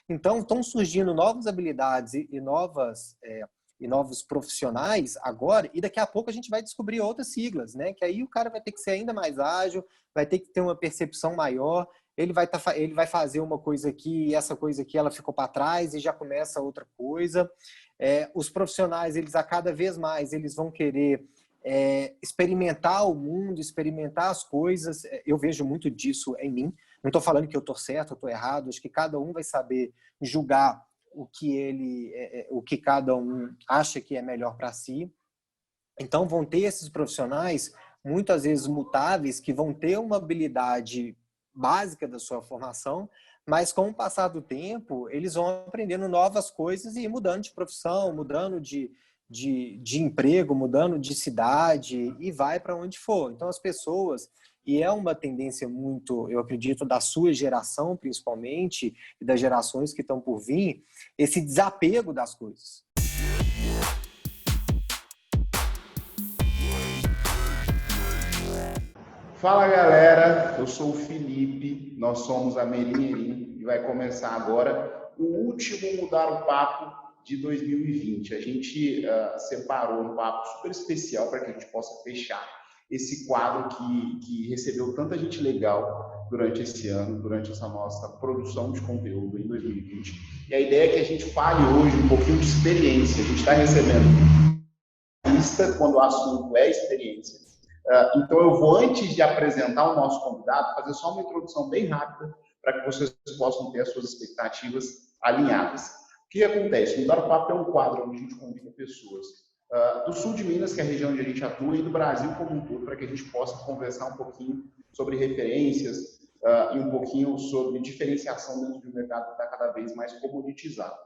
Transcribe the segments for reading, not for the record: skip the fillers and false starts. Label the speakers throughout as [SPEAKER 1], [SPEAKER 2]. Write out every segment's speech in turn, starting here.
[SPEAKER 1] Então, estão surgindo novas habilidades e novos profissionais agora, e daqui a pouco a gente vai descobrir outras siglas, né? Que aí o cara vai ter que ser ainda mais ágil, vai ter que ter uma percepção maior, ele vai fazer uma coisa aqui, e essa coisa aqui ela ficou para trás e já começa outra coisa. Os profissionais, eles a cada vez mais, eles vão querer experimentar o mundo, experimentar as coisas. Eu vejo muito disso em mim. Não estou falando que eu estou certo, eu estou errado. Acho que cada um vai saber julgar o que cada um acha que é melhor para si. Então, vão ter esses profissionais, muitas vezes mutáveis, que vão ter uma habilidade básica da sua formação, mas com o passar do tempo, eles vão aprendendo novas coisas e mudando de profissão, mudando de emprego, mudando de cidade e vai para onde for. Então, as pessoas, e é uma tendência muito, eu acredito, da sua geração, principalmente, e das gerações que estão por vir, esse desapego das coisas.
[SPEAKER 2] Fala galera, eu sou o Felipe, nós somos a Merinherim e vai começar agora o último Mudar o Papo de 2020. A gente separou um papo super especial para que a gente possa fechar esse quadro que recebeu tanta gente legal durante esse ano, durante essa nossa produção de conteúdo em 2020. E a ideia é que a gente fale hoje um pouquinho de experiência. A gente está recebendo lista quando o assunto é experiência. Então eu vou, antes de apresentar o nosso convidado, fazer só uma introdução bem rápida para que vocês possam ter as suas expectativas alinhadas. O que acontece? O Mudar o Papo é um quadro onde a gente convida pessoas do sul de Minas, que é a região onde a gente atua, e do Brasil como um todo, para que a gente possa conversar um pouquinho sobre referências e um pouquinho sobre diferenciação dentro de um mercado que está cada vez mais comoditizado.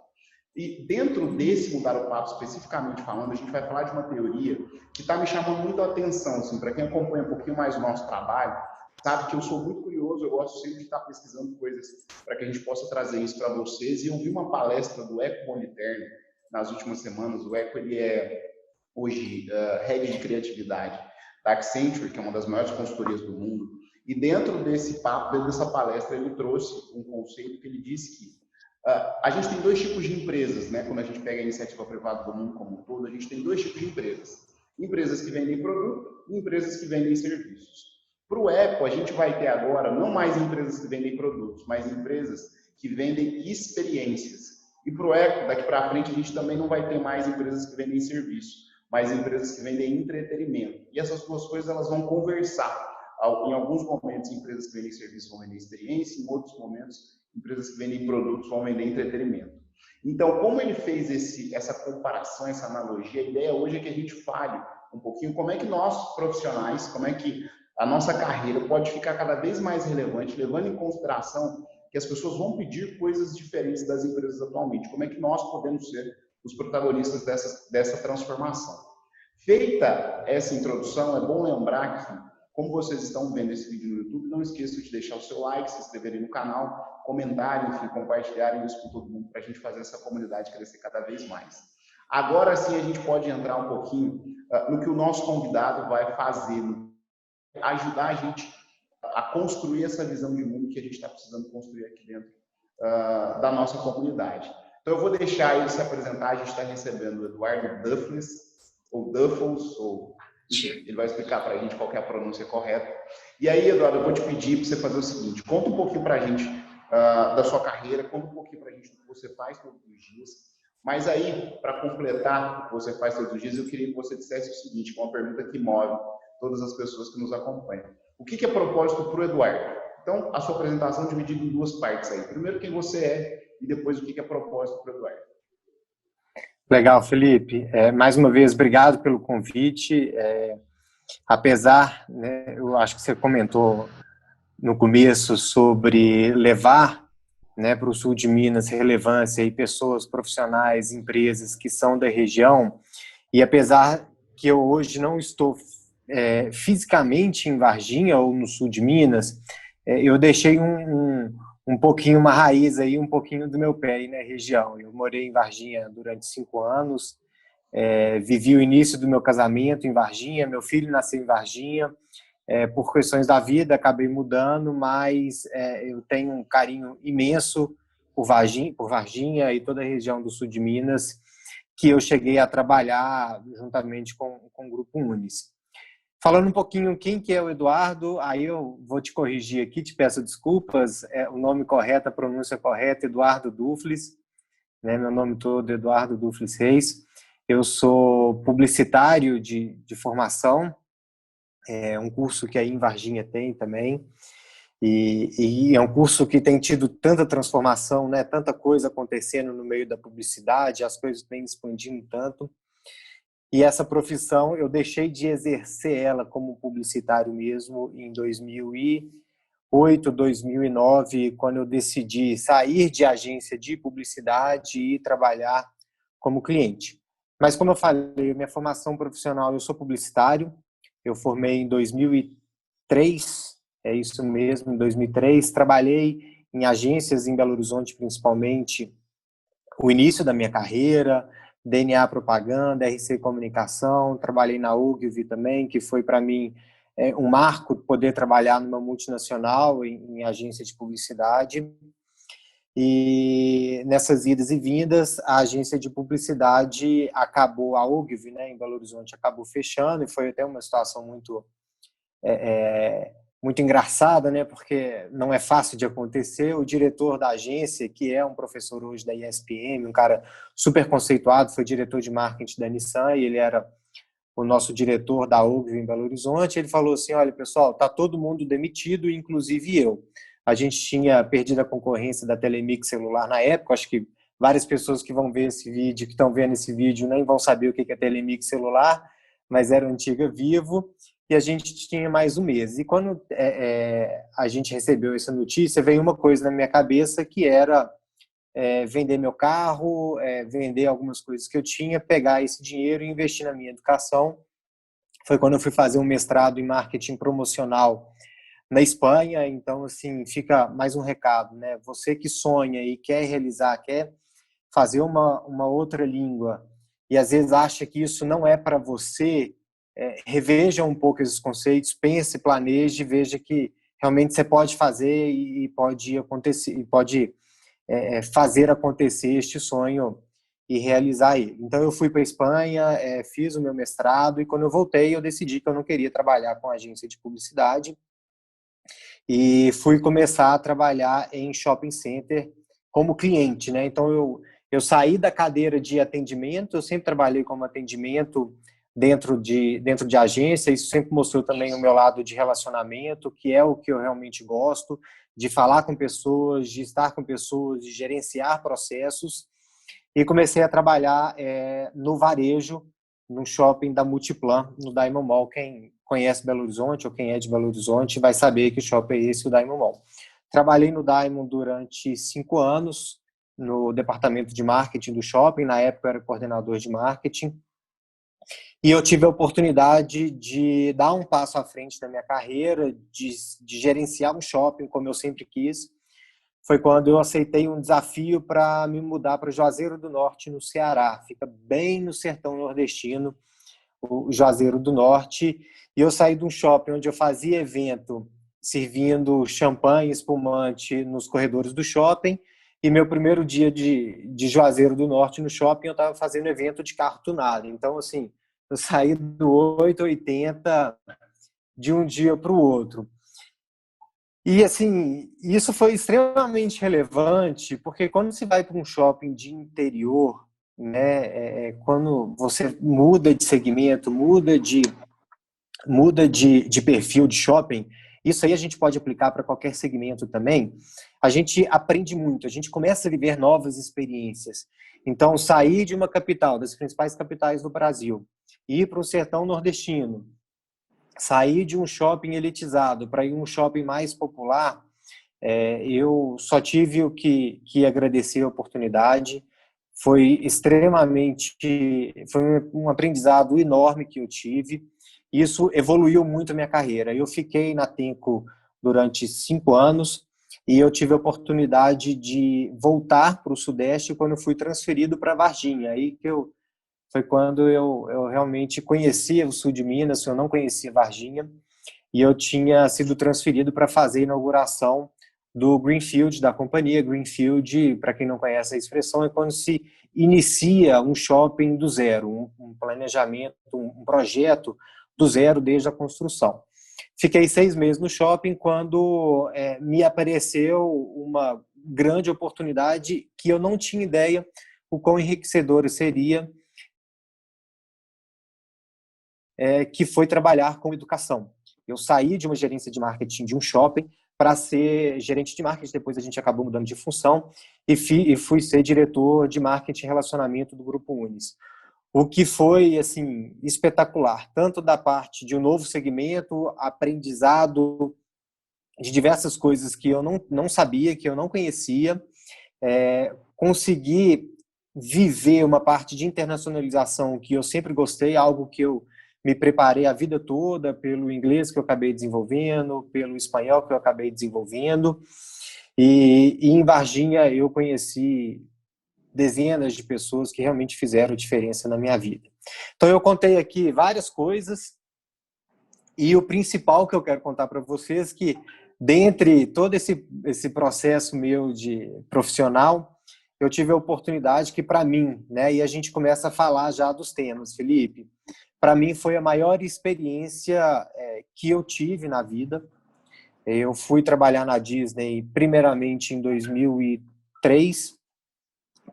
[SPEAKER 2] E dentro desse Mudar o Papo, especificamente falando, a gente vai falar de uma teoria que está me chamando muito a atenção. Assim, para quem acompanha um pouquinho mais o nosso trabalho, sabe que eu sou muito curioso, eu gosto sempre de estar pesquisando coisas para que a gente possa trazer isso para vocês. E eu vi uma palestra do Eco Moliterno nas últimas semanas. O Eco, ele é hoje head de criatividade da Accenture, que é uma das maiores consultorias do mundo. E dentro desse papo, dentro dessa palestra, ele trouxe um conceito que ele disse que a gente tem dois tipos de empresas, né? Quando a gente pega a iniciativa privada do mundo como um todo, a gente tem dois tipos de empresas. Empresas que vendem produto e empresas que vendem serviços. Para o Eco, a gente vai ter agora não mais empresas que vendem produtos, mas empresas que vendem experiências. E para o Eco, daqui para frente, a gente também não vai ter mais empresas que vendem serviços, mas empresas que vendem entretenimento. E essas duas coisas elas vão conversar. Em alguns momentos, empresas que vendem serviços vão vender experiência, em outros momentos, empresas que vendem produtos vão vender entretenimento. Então, como ele fez essa comparação, essa analogia, a ideia hoje é que a gente fale um pouquinho como é que nós, profissionais, como é que a nossa carreira pode ficar cada vez mais relevante, levando em consideração que as pessoas vão pedir coisas diferentes das empresas atualmente. Como é que nós podemos ser os protagonistas dessa transformação? Feita essa introdução, é bom lembrar que, como vocês estão vendo esse vídeo no YouTube, não esqueçam de deixar o seu like, se inscreverem no canal, comentarem, enfim, compartilharem isso com todo mundo para a gente fazer essa comunidade crescer cada vez mais. Agora sim a gente pode entrar um pouquinho no que o nosso convidado vai fazer, ajudar a gente a construir essa visão de mundo que a gente está precisando construir aqui dentro da nossa comunidade. Então eu vou deixar ele se apresentar. A gente está recebendo o Eduardo Duffles, ou Duffles, ou ele vai explicar para a gente qual que é a pronúncia correta. E aí, Eduardo, eu vou te pedir para você fazer o seguinte: conta um pouquinho para a gente da sua carreira, conta um pouquinho para a gente do que você faz todos os dias. Mas aí, para completar o que você faz todos os dias, eu queria que você dissesse o seguinte, com uma pergunta que move todas as pessoas que nos acompanham. O que é propósito para o Eduardo? Então, a sua apresentação é dividida em duas partes aí. Primeiro, quem você é, e depois o que é propósito para o Eduardo.
[SPEAKER 1] Legal, Felipe. Mais uma vez, obrigado pelo convite. Apesar, né, eu acho que você comentou no começo sobre levar, né, para o sul de Minas relevância e pessoas profissionais, empresas que são da região. E apesar que eu hoje não estou fisicamente em Varginha ou no sul de Minas, eu deixei um pouquinho, uma raiz aí, um pouquinho do meu pé aí na região. Eu morei em Varginha durante 5 anos, vivi o início do meu casamento em Varginha, meu filho nasceu em Varginha, por questões da vida acabei mudando, mas eu tenho um carinho imenso por Varginha e toda a região do sul de Minas, que eu cheguei a trabalhar juntamente com o Grupo Unis. Falando um pouquinho quem que é o Eduardo, aí eu vou te corrigir aqui, te peço desculpas, o nome correto, a pronúncia correta, Eduardo Dufles, né? Meu nome todo é Eduardo Dufles Reis. Eu sou publicitário de formação, é um curso que aí em Varginha tem também, e é um curso que tem tido tanta transformação, né? Tanta coisa acontecendo no meio da publicidade, as coisas vêm expandindo tanto. E essa profissão, eu deixei de exercer ela como publicitário mesmo em 2008, 2009, quando eu decidi sair de agência de publicidade e trabalhar como cliente. Mas, como eu falei, minha formação profissional, eu sou publicitário, eu formei em 2003, é isso mesmo, em 2003, trabalhei em agências em Belo Horizonte, principalmente, o início da minha carreira, DNA Propaganda, RC Comunicação, trabalhei na Ogilvy também, que foi para mim um marco poder trabalhar numa multinacional em agência de publicidade. E nessas idas e vindas, a agência de publicidade acabou, a Ogilvy, né, em Belo Horizonte, acabou fechando, e foi até uma situação muito engraçada, né? Porque não é fácil de acontecer. O diretor da agência, que é um professor hoje da ESPM, um cara super conceituado, foi diretor de marketing da Nissan, e ele era o nosso diretor da Ogilvy em Belo Horizonte. Ele falou assim: olha, pessoal, tá todo mundo demitido, inclusive eu. A gente tinha perdido a concorrência da Telemix celular na época. Acho que várias pessoas que vão ver esse vídeo, que estão vendo esse vídeo, nem vão saber o que é Telemix celular, mas era a antiga Vivo, e a gente tinha mais um mês. E quando a gente recebeu essa notícia, veio uma coisa na minha cabeça, que era vender meu carro, vender algumas coisas que eu tinha, pegar esse dinheiro e investir na minha educação. Foi quando eu fui fazer um mestrado em marketing promocional na Espanha. Então, assim, fica mais um recado, né? Você que sonha e quer realizar, quer fazer uma outra língua, e às vezes acha que isso não é para você, reveja um pouco esses conceitos, pense, planeje, veja que realmente você pode fazer e pode acontecer, e pode fazer acontecer este sonho e realizar ele. Então eu fui para a Espanha, fiz o meu mestrado, e quando eu voltei eu decidi que eu não queria trabalhar com agência de publicidade e fui começar a trabalhar em shopping center como cliente, né? Então eu saí da cadeira de atendimento, eu sempre trabalhei como atendimento dentro de agência. Isso sempre mostrou também o meu lado de relacionamento, que é o que eu realmente gosto, de falar com pessoas, de estar com pessoas, de gerenciar processos. E comecei a trabalhar no varejo, no shopping da Multiplan, no Diamond Mall. Quem conhece Belo Horizonte ou quem é de Belo Horizonte vai saber que shopping é esse, o Diamond Mall. Trabalhei no Diamond durante 5 anos, no departamento de marketing do shopping. Na época eu era coordenador de marketing. E eu tive a oportunidade de dar um passo à frente na minha carreira, de gerenciar um shopping, como eu sempre quis. Foi quando eu aceitei um desafio para me mudar para Juazeiro do Norte, no Ceará. Fica bem no sertão nordestino, o Juazeiro do Norte. E eu saí de um shopping onde eu fazia evento servindo champanhe, espumante nos corredores do shopping. E meu primeiro dia de Juazeiro do Norte no shopping, eu estava fazendo evento de carro tunado. Então, assim, eu saí do 880 de um dia para o outro. E, assim, isso foi extremamente relevante, porque quando você vai para um shopping de interior, né, quando você muda de segmento, muda de perfil de shopping, isso aí a gente pode aplicar para qualquer segmento também. A gente aprende muito, a gente começa a viver novas experiências. Então, sair de uma capital, das principais capitais do Brasil, ir para um sertão nordestino, sair de um shopping elitizado para ir um shopping mais popular, eu só tive o que agradecer a oportunidade. Foi um aprendizado enorme que eu tive. Isso evoluiu muito a minha carreira. Eu fiquei na Tenco durante 5 anos e eu tive a oportunidade de voltar para o Sudeste quando eu fui transferido para Varginha. Foi quando eu realmente conhecia o sul de Minas, eu não conhecia Varginha, e eu tinha sido transferido para fazer a inauguração do greenfield da companhia. Greenfield, para quem não conhece a expressão, é quando se inicia um shopping do zero, um planejamento, um projeto do zero desde a construção. Fiquei 6 meses no shopping quando me apareceu uma grande oportunidade que eu não tinha ideia o quão enriquecedora seria, que foi trabalhar com educação. Eu saí de uma gerência de marketing de um shopping para ser gerente de marketing, depois a gente acabou mudando de função, e fui ser diretor de marketing e relacionamento do Grupo Unis. O que foi, assim, espetacular, tanto da parte de um novo segmento, aprendizado de diversas coisas que eu não sabia, que eu não conhecia, consegui viver uma parte de internacionalização que eu sempre gostei, algo que eu me preparei a vida toda pelo inglês que eu acabei desenvolvendo, pelo espanhol que eu acabei desenvolvendo, e em Varginha eu conheci dezenas de pessoas que realmente fizeram diferença na minha vida. Então eu contei aqui várias coisas, e o principal que eu quero contar para vocês é que, dentre todo esse processo meu de profissional, eu tive a oportunidade que, para mim, né, e a gente começa a falar já dos temas, Felipe, para mim foi a maior experiência que eu tive na vida. Eu fui trabalhar na Disney primeiramente em 2003,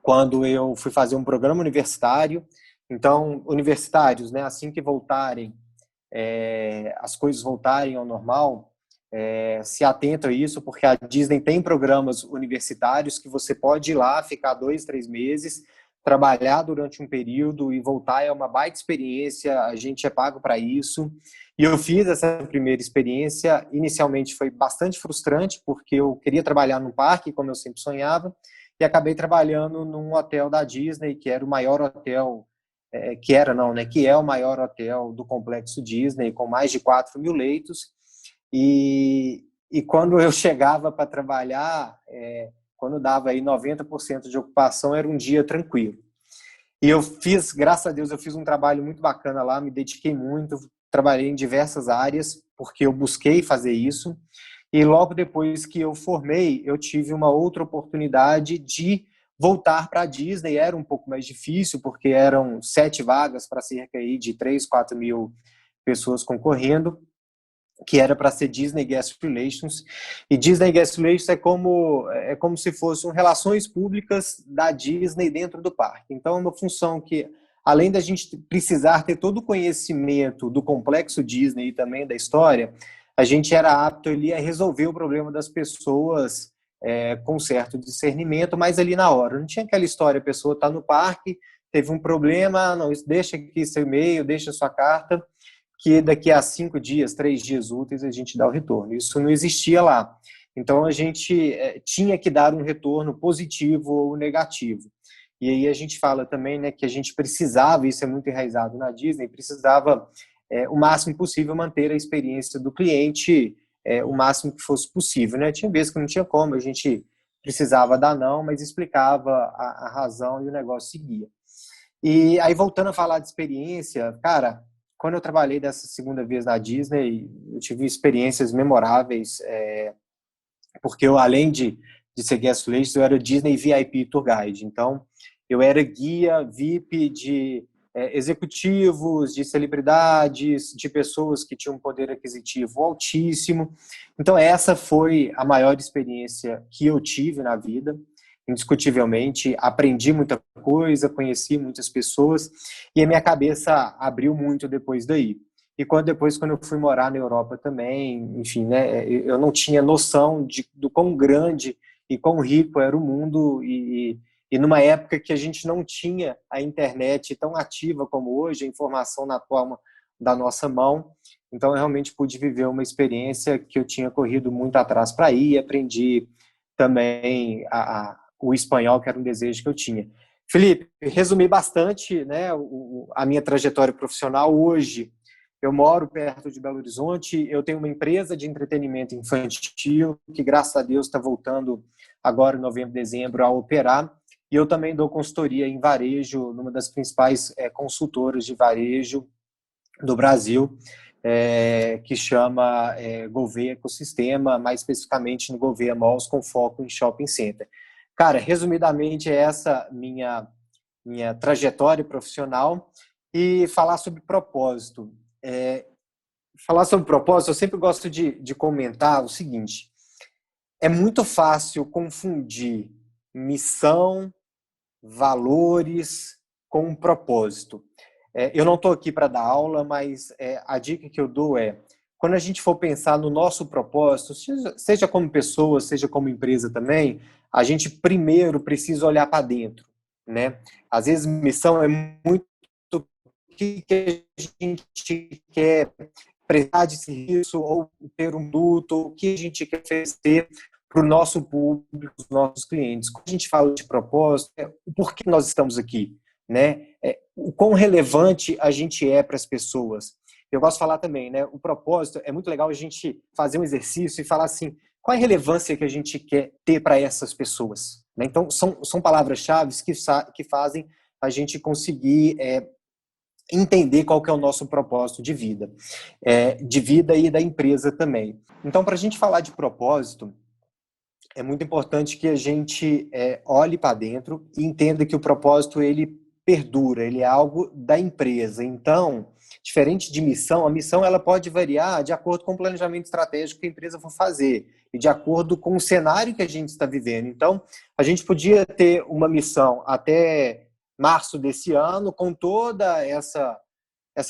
[SPEAKER 1] quando eu fui fazer um programa universitário. Então, universitários, né, assim que voltarem, as coisas voltarem ao normal, se atenta a isso, porque a Disney tem programas universitários que você pode ir lá, ficar 2, 3 meses, trabalhar durante um período e voltar. É uma baita experiência, a gente é pago para isso. E eu fiz essa primeira experiência. Inicialmente foi bastante frustrante, porque eu queria trabalhar num parque, como eu sempre sonhava, e acabei trabalhando num hotel da Disney, que era o maior hotel, que é o maior hotel do complexo Disney, com mais de 4.000 leitos. E quando eu chegava para trabalhar, quando dava aí 90% de ocupação, era um dia tranquilo. E eu fiz, graças a Deus, eu fiz um trabalho muito bacana lá, me dediquei muito, trabalhei em diversas áreas, porque eu busquei fazer isso. E logo depois que eu formei, eu tive uma outra oportunidade de voltar para a Disney. Era um pouco mais difícil, porque eram 7 vagas para cerca aí de 3, 4 mil pessoas concorrendo, que era para ser Disney Guest Relations. E Disney Guest Relations é como se fossem relações públicas da Disney dentro do parque. Então é uma função que, além da gente precisar ter todo o conhecimento do complexo Disney e também da história, a gente era apto ali a resolver o problema das pessoas com certo discernimento, mas ali na hora. Não tinha aquela história, a pessoa está no parque, teve um problema, não, deixa aqui seu e-mail, deixa sua carta, que daqui a 5 dias, 3 dias úteis, a gente dá o retorno. Isso não existia lá. Então, a gente tinha que dar um retorno positivo ou negativo. E aí a gente fala também, né, que a gente precisava, isso é muito enraizado na Disney, precisava o máximo possível manter a experiência do cliente o máximo que fosse possível, né? Tinha vezes que não tinha como, a gente precisava dar não, mas explicava a razão e o negócio seguia. E aí, voltando a falar de experiência, cara, quando eu trabalhei dessa segunda vez na Disney, eu tive experiências memoráveis, porque eu, além de ser guest list, eu era Disney VIP Tour Guide. Então, eu era guia VIP de executivos, de celebridades, de pessoas que tinham um poder aquisitivo altíssimo. Então, essa foi a maior experiência que eu tive na vida, indiscutivelmente. Aprendi muita coisa, conheci muitas pessoas, e a minha cabeça abriu muito depois daí. E depois, quando eu fui morar na Europa também, enfim, né, eu não tinha noção do quão grande e quão rico era o mundo, e numa época que a gente não tinha a internet tão ativa como hoje, a informação na palma da nossa mão. Então, eu realmente pude viver uma experiência que eu tinha corrido muito atrás para ir, e aprendi também o espanhol, que era um desejo que eu tinha. Felipe, resumi bastante, né, a minha trajetória profissional. Hoje, eu moro perto de Belo Horizonte, eu tenho uma empresa de entretenimento infantil, que graças a Deus está voltando agora em novembro, dezembro a operar, e eu também dou consultoria em varejo, numa das principais consultoras de varejo do Brasil. que chama Gouveia Ecosistema, mais especificamente no Gouveia Malls, com foco em shopping center. Cara, resumidamente, é essa minha trajetória profissional. E falar sobre propósito. Eu sempre gosto de comentar o seguinte: é muito fácil confundir missão, valores com propósito. Eu não estou aqui para dar aula, mas a dica que eu dou é: quando a gente for pensar no nosso propósito, seja como pessoa, seja como empresa também, a gente primeiro precisa olhar para dentro, né? Às vezes missão é muito o que a gente quer prestar de serviço ou ter um produto, o que a gente quer oferecer para o nosso público, os nossos clientes. Quando a gente fala de propósito, o porquê nós estamos aqui, né? O quão relevante a gente é para as pessoas. Eu gosto de falar também, né? O propósito, é muito legal a gente fazer um exercício e falar assim: qual é a relevância que a gente quer ter para essas pessoas? Né? Então, são palavras-chave que fazem a gente conseguir entender qual que é o nosso propósito de vida e da empresa também. Então, para a gente falar de propósito, é muito importante que a gente olhe para dentro e entenda que o propósito, ele perdura, ele é algo da empresa. Então, diferente de missão, a missão ela pode variar de acordo com o planejamento estratégico que a empresa for fazer e de acordo com o cenário que a gente está vivendo. Então, a gente podia ter uma missão até março desse ano, com toda essa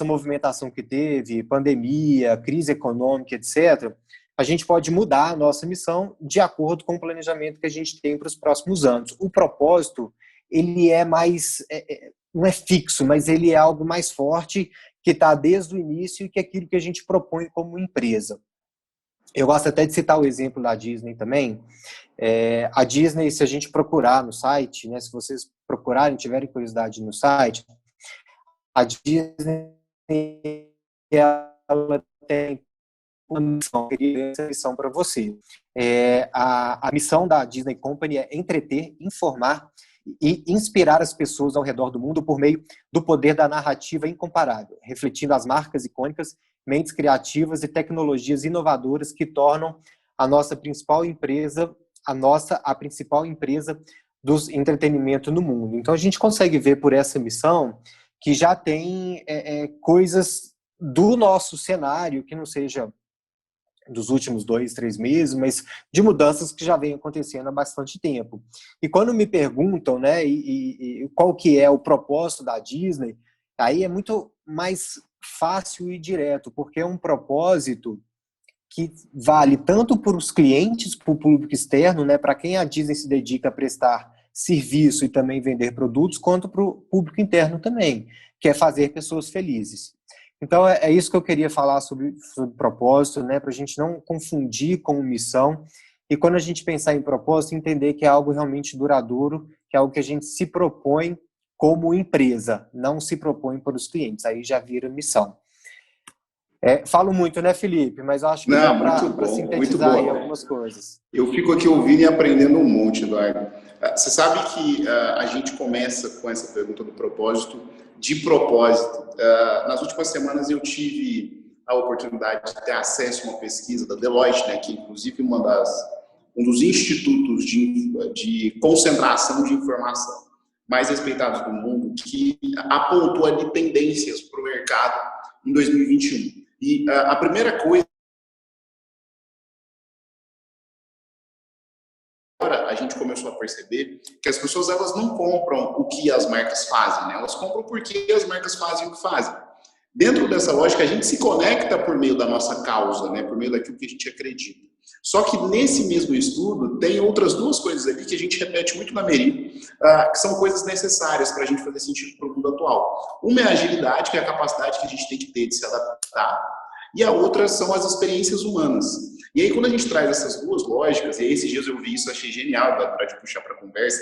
[SPEAKER 1] movimentação que teve, pandemia, crise econômica, etc., a gente pode mudar a nossa missão de acordo com o planejamento que a gente tem para os próximos anos. O propósito, ele é mais, não é fixo, mas ele é algo mais forte, que está desde o início e que é aquilo que a gente propõe como empresa. Eu gosto até de citar o exemplo da Disney também. A Disney, se a gente procurar no site, né, se vocês procurarem, tiverem curiosidade no site, a Disney, ela tem uma missão, eu queria essa missão para você. A missão da Disney Company é entreter, informar e inspirar as pessoas ao redor do mundo por meio do poder da narrativa incomparável, refletindo as marcas icônicas, mentes criativas e tecnologias inovadoras que tornam a nossa principal empresa, a principal empresa do entretenimento no mundo. Então a gente consegue ver por essa missão que já tem coisas do nosso cenário, que não seja dos últimos 2, 3 meses, mas de mudanças que já vem acontecendo há bastante tempo. E quando me perguntam, né, e qual que é o propósito da Disney, aí é muito mais fácil e direto, porque é um propósito que vale tanto para os clientes, para o público externo, né, para quem a Disney se dedica a prestar serviço e também vender produtos, quanto para o público interno também, que é fazer pessoas felizes. Então, é isso que eu queria falar sobre propósito, né, para a gente não confundir com missão. E quando a gente pensar em propósito, entender que é algo realmente duradouro, que é algo que a gente se propõe como empresa, não se propõe para os clientes. Aí já vira missão. Falo muito, né, Felipe? Mas eu acho que dá para sintetizar aí algumas coisas.
[SPEAKER 2] Eu fico aqui ouvindo e aprendendo um monte, Eduardo. Você sabe que a gente começa com essa pergunta do propósito, de propósito. Nas últimas semanas eu tive a oportunidade de ter acesso a uma pesquisa da Deloitte, né, que é inclusive um dos institutos de concentração de informação mais respeitados do mundo, que apontou ali tendências para o mercado em 2021. E a primeira coisa, agora a gente começou a perceber que as pessoas elas não compram o que as marcas fazem, né? Elas compram porque as marcas fazem o que fazem. Dentro dessa lógica, a gente se conecta por meio da nossa causa, né? Por meio daquilo que a gente acredita. Só que nesse mesmo estudo, tem outras duas coisas ali que a gente repete muito na Meri, que são coisas necessárias para a gente fazer sentido para o mundo atual. Uma é a agilidade, que é a capacidade que a gente tem que ter de se adaptar, e a outra são as experiências humanas. E aí, quando a gente traz essas duas lógicas, e aí esses dias eu vi isso, achei genial, para te puxar para a conversa,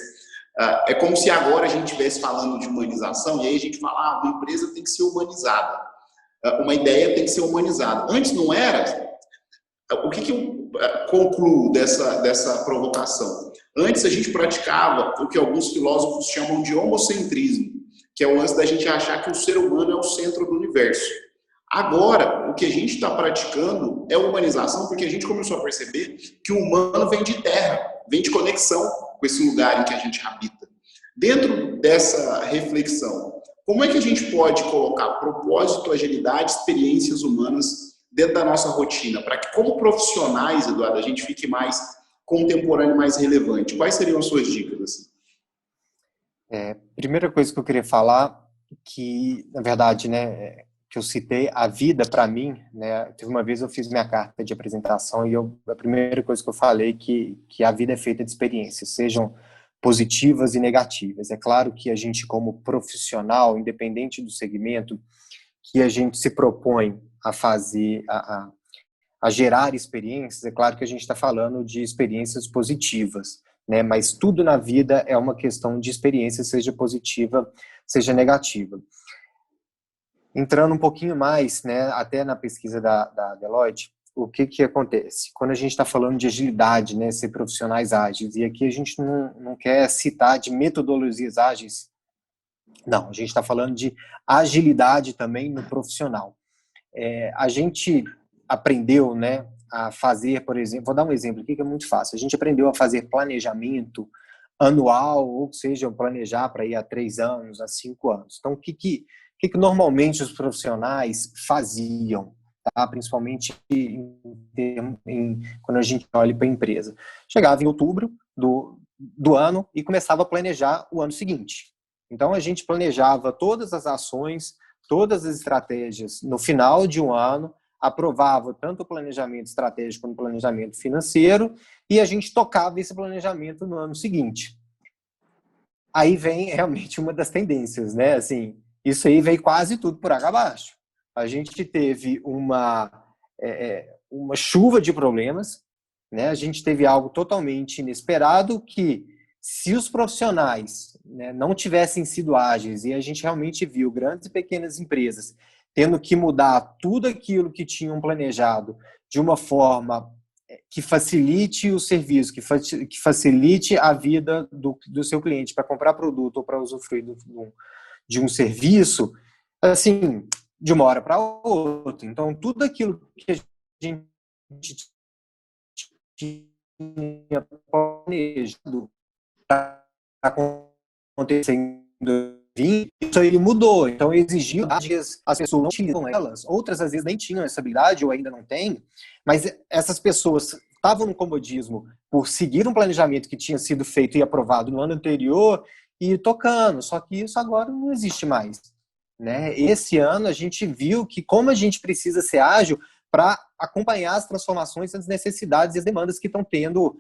[SPEAKER 2] é como se agora a gente estivesse falando de humanização, e aí a gente fala, uma empresa tem que ser humanizada, uma ideia tem que ser humanizada. Antes não era. O que eu concluo dessa provocação? Antes a gente praticava o que alguns filósofos chamam de homocentrismo, que é o lance da gente achar que o ser humano é o centro do universo. Agora, o que a gente está praticando é humanização, porque a gente começou a perceber que o humano vem de terra, vem de conexão com esse lugar em que a gente habita. Dentro dessa reflexão, como é que a gente pode colocar propósito, agilidade, experiências humanas dentro da nossa rotina, para que, como profissionais, Eduardo, a gente fique mais contemporâneo, mais relevante? Quais seriam as suas dicas? Assim?
[SPEAKER 1] Primeira coisa que eu queria falar, que, na verdade, né, que eu citei, a vida, para mim, né, teve uma vez eu fiz minha carta de apresentação e a primeira coisa que eu falei que a vida é feita de experiências, sejam positivas e negativas. É claro que a gente, como profissional, independente do segmento, que a gente se propõe a fazer, a gerar experiências, é claro que a gente está falando de experiências positivas, né? Mas tudo na vida é uma questão de experiência, seja positiva, seja negativa. Entrando um pouquinho mais, né, até na pesquisa da Deloitte, o que acontece? Quando a gente está falando de agilidade, né, ser profissionais ágeis, e aqui a gente não quer citar de metodologias ágeis, não, a gente está falando de agilidade também no profissional. A gente aprendeu, né, a fazer, por exemplo, vou dar um exemplo aqui que é muito fácil. A gente aprendeu a fazer planejamento anual, ou seja, planejar para ir a 3 anos, a 5 anos. Então, o que normalmente os profissionais faziam, tá? Principalmente quando a gente olha para a empresa? Chegava em outubro do ano e começava a planejar o ano seguinte. Então, a gente planejava todas as ações, todas as estratégias no final de um ano, aprovava tanto o planejamento estratégico quanto o planejamento financeiro, e a gente tocava esse planejamento no ano seguinte. Aí vem realmente uma das tendências, né? Assim, isso aí veio quase tudo por água abaixo. A gente teve uma chuva de problemas, né? A gente teve algo totalmente inesperado que, se os profissionais, né, não tivessem sido ágeis, e a gente realmente viu grandes e pequenas empresas tendo que mudar tudo aquilo que tinham planejado de uma forma que facilite o serviço, que facilite a vida do seu cliente para comprar produto ou para usufruir de um serviço, assim, de uma hora para outra. Então, tudo aquilo que a gente tinha planejado para acontecer em 2020, isso aí mudou. Então, exigiu as pessoas não utilizam elas, outras às vezes nem tinham essa habilidade ou ainda não têm, mas essas pessoas estavam no comodismo por seguir um planejamento que tinha sido feito e aprovado no ano anterior e tocando, só que isso agora não existe mais, né? Esse ano a gente viu que como a gente precisa ser ágil para acompanhar as transformações, as necessidades e as demandas que estão tendo,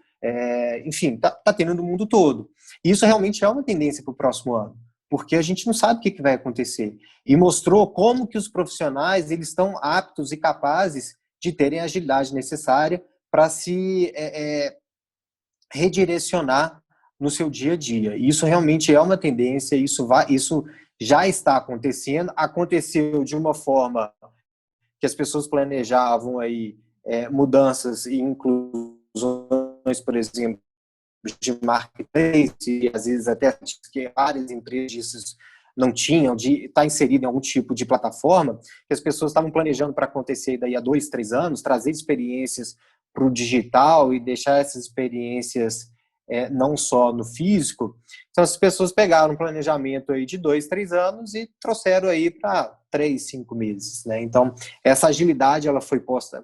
[SPEAKER 1] enfim, tá tendo no mundo todo. E isso realmente é uma tendência para o próximo ano, porque a gente não sabe o que vai acontecer. E mostrou como que os profissionais eles estão aptos e capazes de terem a agilidade necessária para se redirecionar no seu dia a dia. E isso realmente é uma tendência, isso já está acontecendo, aconteceu de uma forma que as pessoas planejavam aí mudanças e inclusões, por exemplo, de marketplace, e às vezes até que várias empresas não tinham, de estar inserido em algum tipo de plataforma, que as pessoas estavam planejando para acontecer daí a 2, 3 anos, trazer experiências para o digital e deixar essas experiências não só no físico. Então, as pessoas pegaram um planejamento aí de 2, 3 anos e trouxeram aí para 3, 5 meses, né? Então, essa agilidade ela foi posta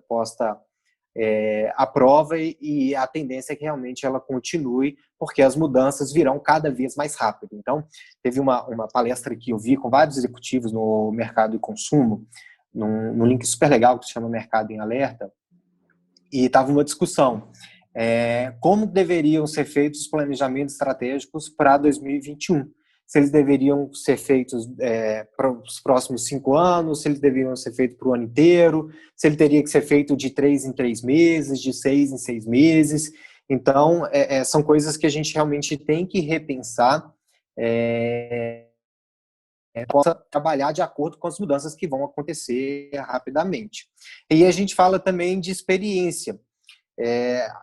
[SPEAKER 1] à prova e a tendência é que realmente ela continue, porque as mudanças virão cada vez mais rápido. Então, teve uma palestra que eu vi com vários executivos no mercado de consumo, num link super legal que se chama Mercado em Alerta, e estava uma discussão. Como deveriam ser feitos os planejamentos estratégicos para 2021? Se eles deveriam ser feitos para os próximos 5 anos, se eles deveriam ser feitos para o ano inteiro, se ele teria que ser feito de 3 em 3 meses, de 6 em 6 meses. Então, são coisas que a gente realmente tem que repensar, possa trabalhar de acordo com as mudanças que vão acontecer rapidamente. E a gente fala também de experiência.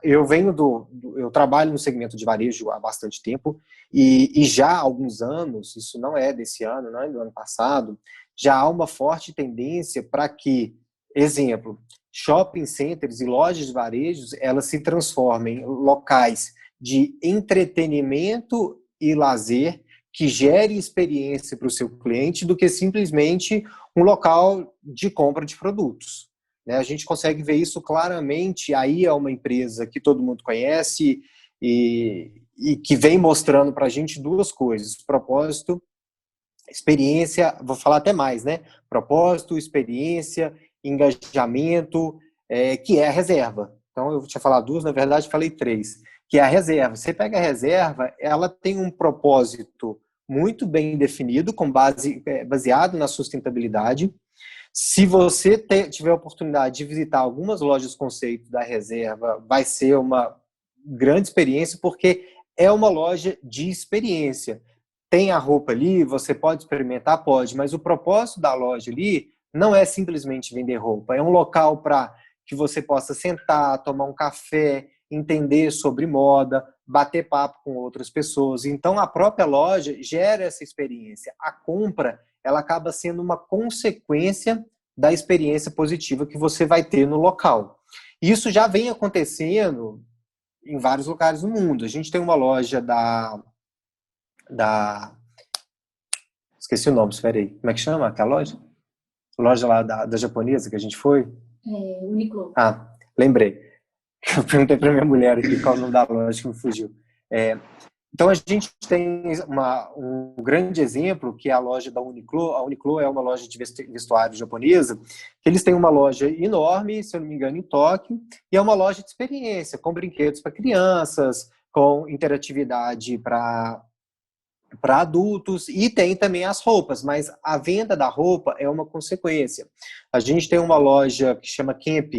[SPEAKER 1] Eu trabalho no segmento de varejo há bastante tempo e já há alguns anos, isso não é desse ano, não é do ano passado, já há uma forte tendência para que, exemplo, shopping centers e lojas de varejos, elas se transformem em locais de entretenimento e lazer que gere experiência para o seu cliente do que simplesmente um local de compra de produtos. A gente consegue ver isso claramente. Aí é uma empresa que todo mundo conhece e que vem mostrando para a gente duas coisas: propósito, experiência, vou falar até mais, né? Propósito, experiência, engajamento, que é a reserva. Então, eu tinha falado duas, na verdade, falei três, que é a reserva. Você pega a reserva, ela tem um propósito muito bem definido, baseado na sustentabilidade. Se você tiver a oportunidade de visitar algumas lojas conceito da reserva, vai ser uma grande experiência, porque é uma loja de experiência. Tem a roupa ali, você pode experimentar? Pode, mas o propósito da loja ali não é simplesmente vender roupa, é um local para que você possa sentar, tomar um café, entender sobre moda, bater papo com outras pessoas. Então, a própria loja gera essa experiência. A compra, ela acaba sendo uma consequência da experiência positiva que você vai ter no local. Isso já vem acontecendo em vários lugares do mundo. A gente tem uma loja esqueci o nome, espera aí. Como é que chama aquela loja? A loja lá da japonesa que a gente foi?
[SPEAKER 3] Uniqlo.
[SPEAKER 1] Ah, lembrei. Eu perguntei para minha mulher aqui qual é o nome da loja que me fugiu. Então, a gente tem um grande exemplo, que é a loja da Uniqlo. A Uniqlo é uma loja de vestuário japonesa, que eles têm uma loja enorme, se eu não me engano, em Tóquio, e é uma loja de experiência, com brinquedos para crianças, com interatividade para adultos, e tem também as roupas, mas a venda da roupa é uma consequência. A gente tem uma loja que chama Camp,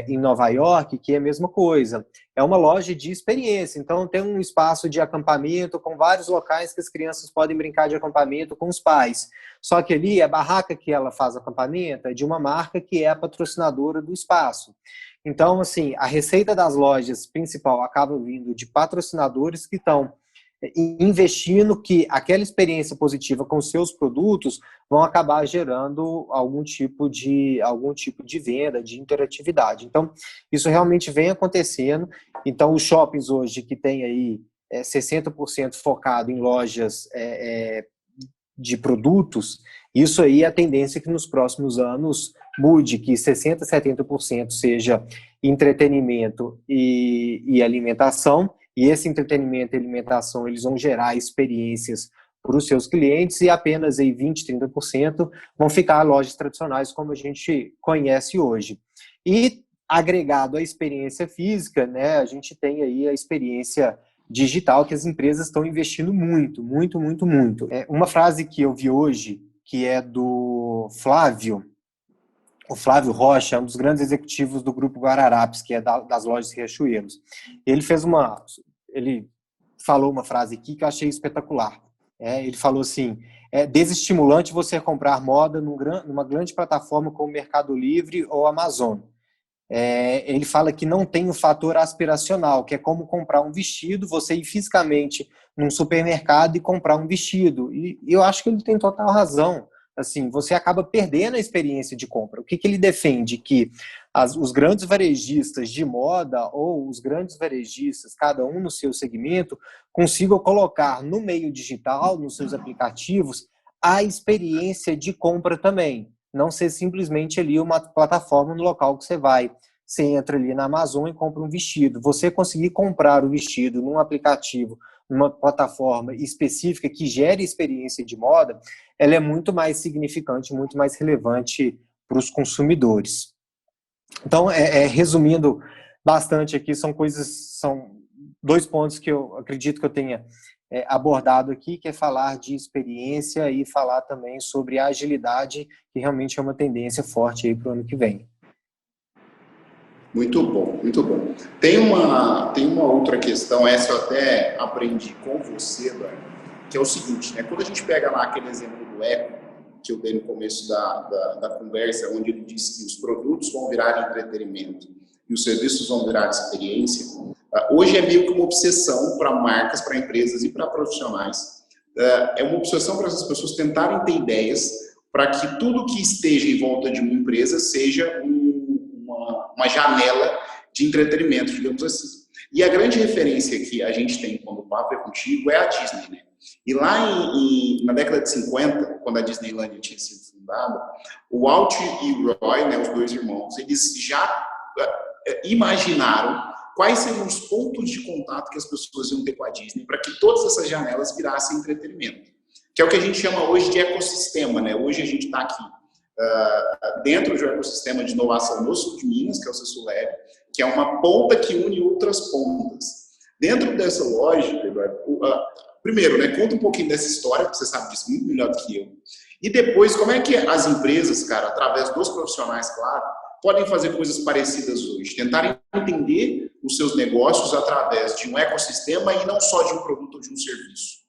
[SPEAKER 1] em Nova York, que é a mesma coisa. É uma loja de experiência, então tem um espaço de acampamento com vários locais que as crianças podem brincar de acampamento com os pais. Só que ali, a barraca que ela faz acampamento é de uma marca que é a patrocinadora do espaço. Então, assim, a receita das lojas principal acaba vindo de patrocinadores que estão investindo que aquela experiência positiva com seus produtos vão acabar gerando algum tipo de venda, de interatividade. Então, isso realmente vem acontecendo. Então, os shoppings hoje que tem aí 60% focado em lojas de produtos, isso aí é a tendência que nos próximos anos mude, que 60%, 70% seja entretenimento e alimentação. E esse entretenimento e alimentação, eles vão gerar experiências para os seus clientes, e apenas aí 20%, 30% vão ficar lojas tradicionais como a gente conhece hoje. E agregado à experiência física, né, a gente tem aí a experiência digital, que as empresas estão investindo muito, muito, muito, muito. Uma frase que eu vi hoje, que é do Flávio, o Flávio Rocha, um dos grandes executivos do Grupo Guararapes, que é das lojas Riachuelos. Ele falou uma frase aqui que eu achei espetacular. Ele falou assim: é desestimulante você comprar moda numa grande plataforma como Mercado Livre ou Amazon. Ele fala que não tem o fator aspiracional, que é como comprar um vestido, você ir fisicamente num supermercado e comprar um vestido. E eu acho que ele tem total razão. Assim, você acaba perdendo a experiência de compra. O que ele defende? Que os grandes varejistas de moda ou os grandes varejistas, cada um no seu segmento, consigam colocar no meio digital, nos seus aplicativos, a experiência de compra também. Não ser simplesmente ali uma plataforma no local que você vai. Você entra ali na Amazon e compra um vestido. Você conseguir comprar o vestido num aplicativo, numa plataforma específica que gere experiência de moda, ela é muito mais significante, muito mais relevante para os consumidores. Então, resumindo bastante aqui, são dois pontos que eu acredito que eu tenha abordado aqui, que é falar de experiência e falar também sobre a agilidade, que realmente é uma tendência forte aí para o ano que vem.
[SPEAKER 2] Muito bom, muito bom. Tem uma outra questão, essa eu até aprendi com você, Brian, que é o seguinte, né? Quando a gente pega lá aquele exemplo do Eco, que eu dei no começo da conversa, onde ele disse que os produtos vão virar entretenimento e os serviços vão virar experiência, hoje é meio que uma obsessão para marcas, para empresas e para profissionais. É uma obsessão para essas pessoas tentarem ter ideias para que tudo que esteja em volta de uma empresa seja uma janela de entretenimento, digamos assim. E a grande referência que a gente tem quando o papo é contigo é a Disney, né? E lá na década de 50, quando a Disneylandia tinha sido fundada, o Walt e o Roy, né, os dois irmãos, eles já imaginaram quais seriam os pontos de contato que as pessoas iam ter com a Disney para que todas essas janelas virassem entretenimento, que é o que a gente chama hoje de ecossistema, né? Hoje a gente está aqui dentro de um ecossistema de inovação no sul de Minas, que é o CESULEB, que é uma ponta que une outras pontas. Dentro dessa lógica, Eduardo, primeiro, né, conta um pouquinho dessa história, porque você sabe disso muito melhor do que eu. E depois, como é que as empresas, cara, através dos profissionais, claro, podem fazer coisas parecidas hoje? Tentarem entender os seus negócios através de um ecossistema e não só de um produto ou de um serviço.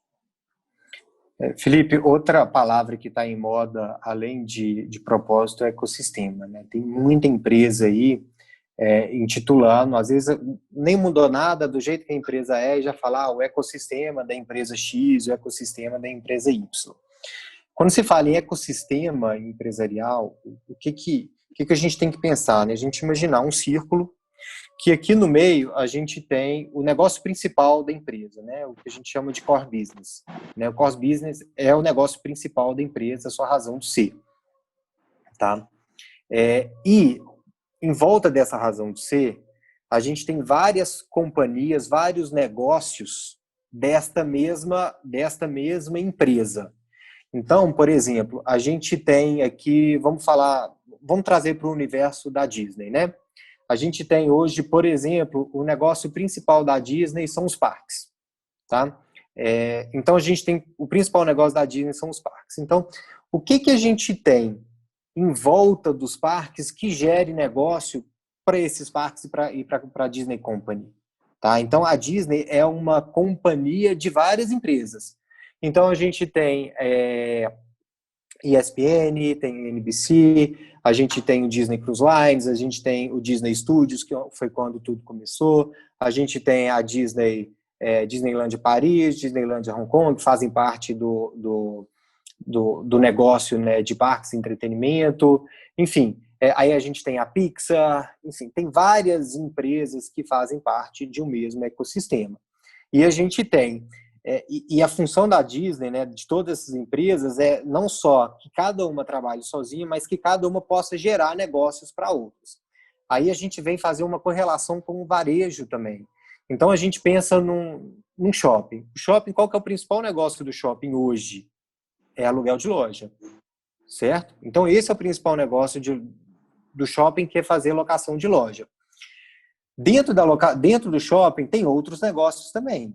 [SPEAKER 1] Felipe, outra palavra que está em moda, além de propósito, é ecossistema, né? Tem muita empresa aí intitulando, às vezes nem mudou nada do jeito que a empresa é, e já fala o ecossistema da empresa X, o ecossistema da empresa Y. Quando se fala em ecossistema empresarial, o que a gente tem que pensar, né? A gente imaginar um círculo que aqui no meio a gente tem o negócio principal da empresa, né? O que a gente chama de core business, né? O core business é o negócio principal da empresa, a sua razão de ser, tá? E em volta dessa razão de ser, a gente tem várias companhias, vários negócios desta mesma empresa. Então, por exemplo, a gente tem aqui, vamos trazer para o universo da Disney, né? A gente tem hoje, por exemplo, o negócio principal da Disney são os parques, tá? Então, a gente tem o principal negócio da Disney são os parques. Então, o que a gente tem em volta dos parques que gere negócio para esses parques e para a Disney Company, tá? Então, a Disney é uma companhia de várias empresas. Então, a gente tem ESPN, tem NBC, a gente tem o Disney Cruise Lines, a gente tem o Disney Studios, que foi quando tudo começou, a gente tem a Disneyland Paris, Disneyland Hong Kong, que fazem parte do negócio, né, de parques e entretenimento, enfim, aí a gente tem a Pixar, enfim, tem várias empresas que fazem parte de um mesmo ecossistema. E a gente tem e a função da Disney, né, de todas essas empresas, é não só que cada uma trabalhe sozinha, mas que cada uma possa gerar negócios para outras. Aí a gente vem fazer uma correlação com o varejo também. Então a gente pensa num shopping. O shopping, qual que é o principal negócio do shopping hoje? É aluguel de loja, certo? Então esse é o principal negócio do shopping, que é fazer locação de loja. Dentro do shopping tem outros negócios também,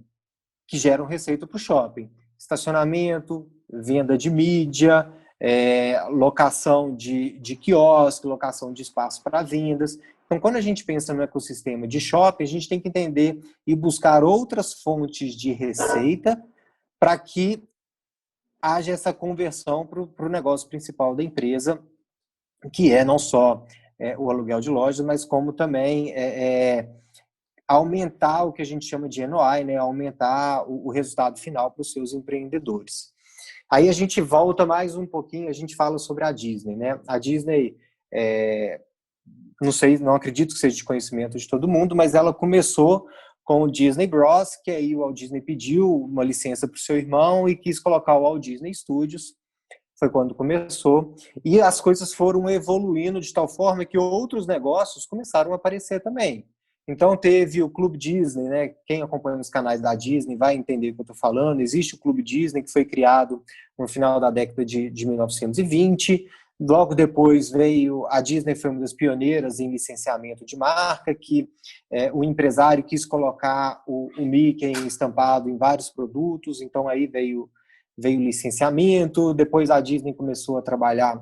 [SPEAKER 1] que geram receita para o shopping. Estacionamento, venda de mídia, locação de quiosque, locação de espaço para vendas. Então, quando a gente pensa no ecossistema de shopping, a gente tem que entender e buscar outras fontes de receita para que haja essa conversão para o negócio principal da empresa, que é não só o aluguel de lojas, mas como também aumentar o que a gente chama de NOI, né? Aumentar o resultado final para os seus empreendedores. Aí a gente volta mais um pouquinho, a gente fala sobre a Disney, né? A Disney, não acredito que seja de conhecimento de todo mundo, mas ela começou com o Disney Bros, que aí o Walt Disney pediu uma licença para o seu irmão e quis colocar o Walt Disney Studios, foi quando começou, e as coisas foram evoluindo de tal forma que outros negócios começaram a aparecer também. Então teve o Clube Disney, né? Quem acompanha os canais da Disney vai entender o que eu estou falando. Existe o Clube Disney, que foi criado no final da década de 1920. Logo depois veio a Disney, foi uma das pioneiras em licenciamento de marca, que o empresário quis colocar o Mickey estampado em vários produtos, então aí veio licenciamento. Depois a Disney começou a trabalhar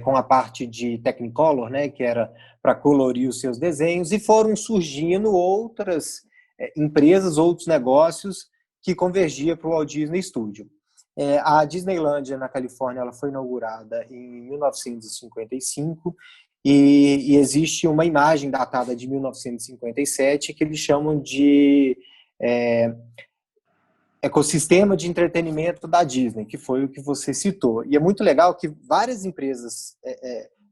[SPEAKER 1] com a parte de Technicolor, né, que era para colorir os seus desenhos, e foram surgindo outras empresas, outros negócios que convergiam para o Walt Disney Studio. A Disneylandia, na Califórnia, ela foi inaugurada em 1955 e existe uma imagem datada de 1957 que eles chamam de ecossistema de entretenimento da Disney, que foi o que você citou. E é muito legal que várias empresas,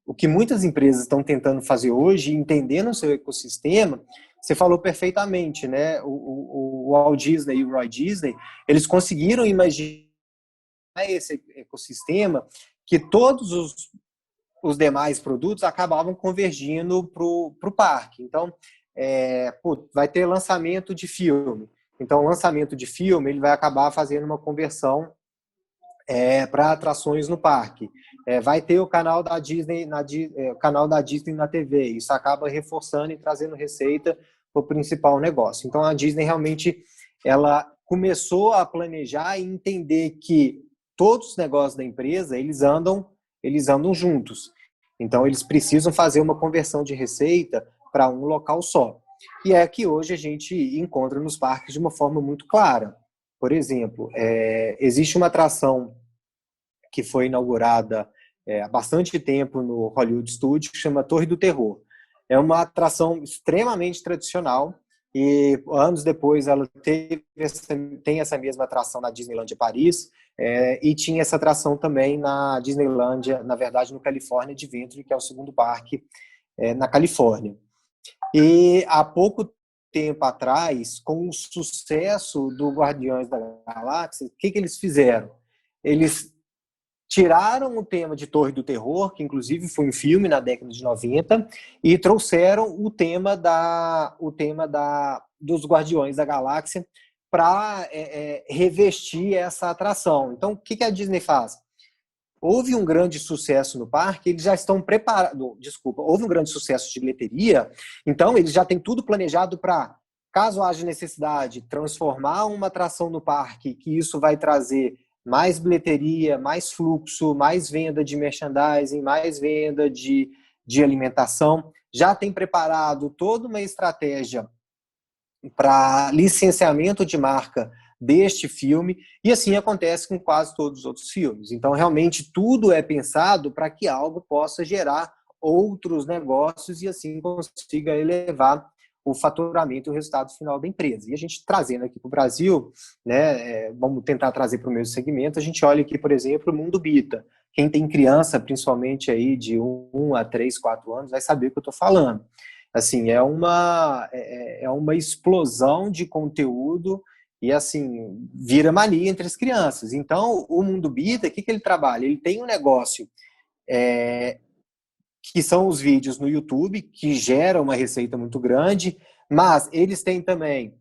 [SPEAKER 1] o que muitas empresas estão tentando fazer hoje, entendendo o seu ecossistema, você falou perfeitamente, né? O Walt Disney e o Roy Disney, eles conseguiram imaginar esse ecossistema que todos os demais produtos acabavam convergindo para o parque. Então, vai ter lançamento de filme. Então, o lançamento de filme ele vai acabar fazendo uma conversão para atrações no parque. Vai ter o canal da Disney na TV. Isso acaba reforçando e trazendo receita para o principal negócio. Então, a Disney realmente ela começou a planejar e entender que todos os negócios da empresa eles andam juntos. Então, eles precisam fazer uma conversão de receita para um local só. E é que hoje a gente encontra nos parques de uma forma muito clara. Por exemplo, existe uma atração que foi inaugurada há bastante tempo no Hollywood Studios, que chama Torre do Terror. É uma atração extremamente tradicional e anos depois ela tem essa mesma atração na Disneylandia Paris e tinha essa atração também na Disneylandia, na verdade no California Adventure, que é o segundo parque na Califórnia. E há pouco tempo atrás, com o sucesso do Guardiões da Galáxia, o que eles fizeram? Eles tiraram o tema de Torre do Terror, que inclusive foi um filme na década de 90, e trouxeram o tema dos Guardiões da Galáxia para revestir essa atração. Então, o que a Disney faz? Houve um grande sucesso no parque, eles já estão preparados. Desculpa, houve um grande sucesso de bilheteria, então eles já têm tudo planejado para, caso haja necessidade, transformar uma atração no parque, que isso vai trazer mais bilheteria, mais fluxo, mais venda de merchandising, mais venda de alimentação. Já tem preparado toda uma estratégia para licenciamento de marca deste filme, e assim acontece com quase todos os outros filmes. Então, realmente, tudo é pensado para que algo possa gerar outros negócios e assim consiga elevar o faturamento e o resultado final da empresa. E a gente trazendo aqui para o Brasil, né, vamos tentar trazer para o mesmo segmento, a gente olha aqui, por exemplo, o Mundo Bita. Quem tem criança, principalmente aí de 1 a 3, 4 anos, vai saber o que eu estou falando. Assim, é uma explosão de conteúdo e, assim, vira mania entre as crianças. Então, o Mundo Bita, o que ele trabalha? Ele tem um negócio que são os vídeos no YouTube, que geram uma receita muito grande, mas eles têm também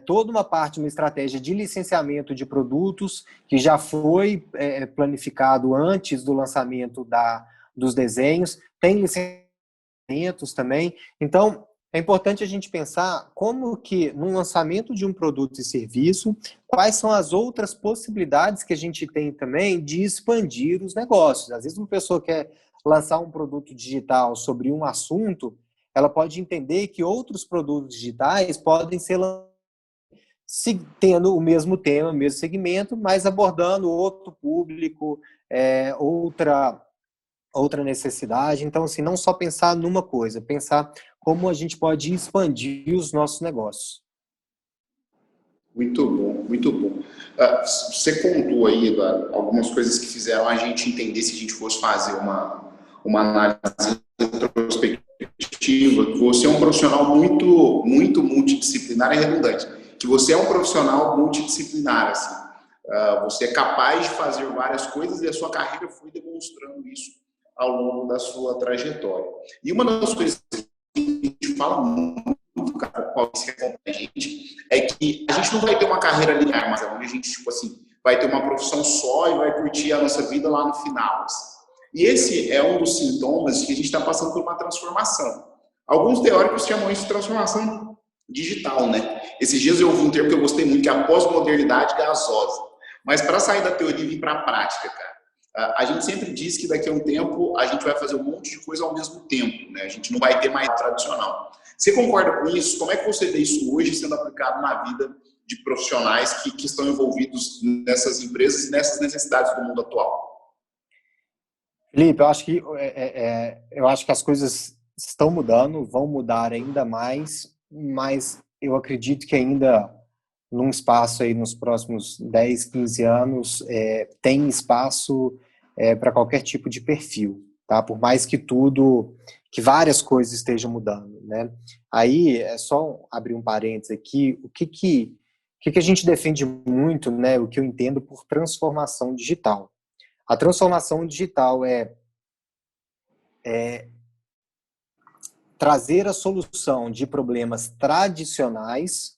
[SPEAKER 1] toda uma parte, uma estratégia de licenciamento de produtos, que já foi planificado antes do lançamento dos desenhos, tem licenciamentos também. Então, é importante a gente pensar como que, no lançamento de um produto e serviço, quais são as outras possibilidades que a gente tem também de expandir os negócios. Às vezes uma pessoa quer lançar um produto digital sobre um assunto, ela pode entender que outros produtos digitais podem ser tendo o mesmo tema, o mesmo segmento, mas abordando outro público, outra necessidade. Então, assim, não só pensar numa coisa, pensar como a gente pode expandir os nossos negócios.
[SPEAKER 2] Muito bom, muito bom. Você contou aí, Eduardo, algumas coisas que fizeram a gente entender, se a gente fosse fazer uma análise retrospectiva, que você é um profissional muito, muito multidisciplinar e redundante, que você é um profissional multidisciplinar, assim. Você é capaz de fazer várias coisas e a sua carreira foi demonstrando isso ao longo da sua trajetória. E uma das coisas que a gente fala muito, cara, qual você acompanha a gente, é que a gente não vai ter uma carreira linear, mas onde a gente, tipo assim, vai ter uma profissão só e vai curtir a nossa vida lá no final, assim. E esse é um dos sintomas de que a gente está passando por uma transformação. Alguns teóricos chamam isso de transformação digital, né? Esses dias eu ouvi um termo que eu gostei muito, que é a pós-modernidade gasosa. Mas para sair da teoria e vir para a prática, cara, a gente sempre diz que daqui a um tempo a gente vai fazer um monte de coisa ao mesmo tempo, né? A gente não vai ter mais tradicional. Você concorda com isso? Como é que você vê isso hoje sendo aplicado na vida de profissionais que estão envolvidos nessas empresas e nessas necessidades do mundo atual?
[SPEAKER 1] Felipe, eu acho que as coisas estão mudando, vão mudar ainda mais, mas eu acredito que ainda num espaço aí nos próximos 10, 15 anos, tem espaço para qualquer tipo de perfil, tá? Por mais que várias coisas estejam mudando, né? Aí, é só abrir um parênteses aqui, o que a gente defende muito, né? O que eu entendo por transformação digital. A transformação digital é trazer a solução de problemas tradicionais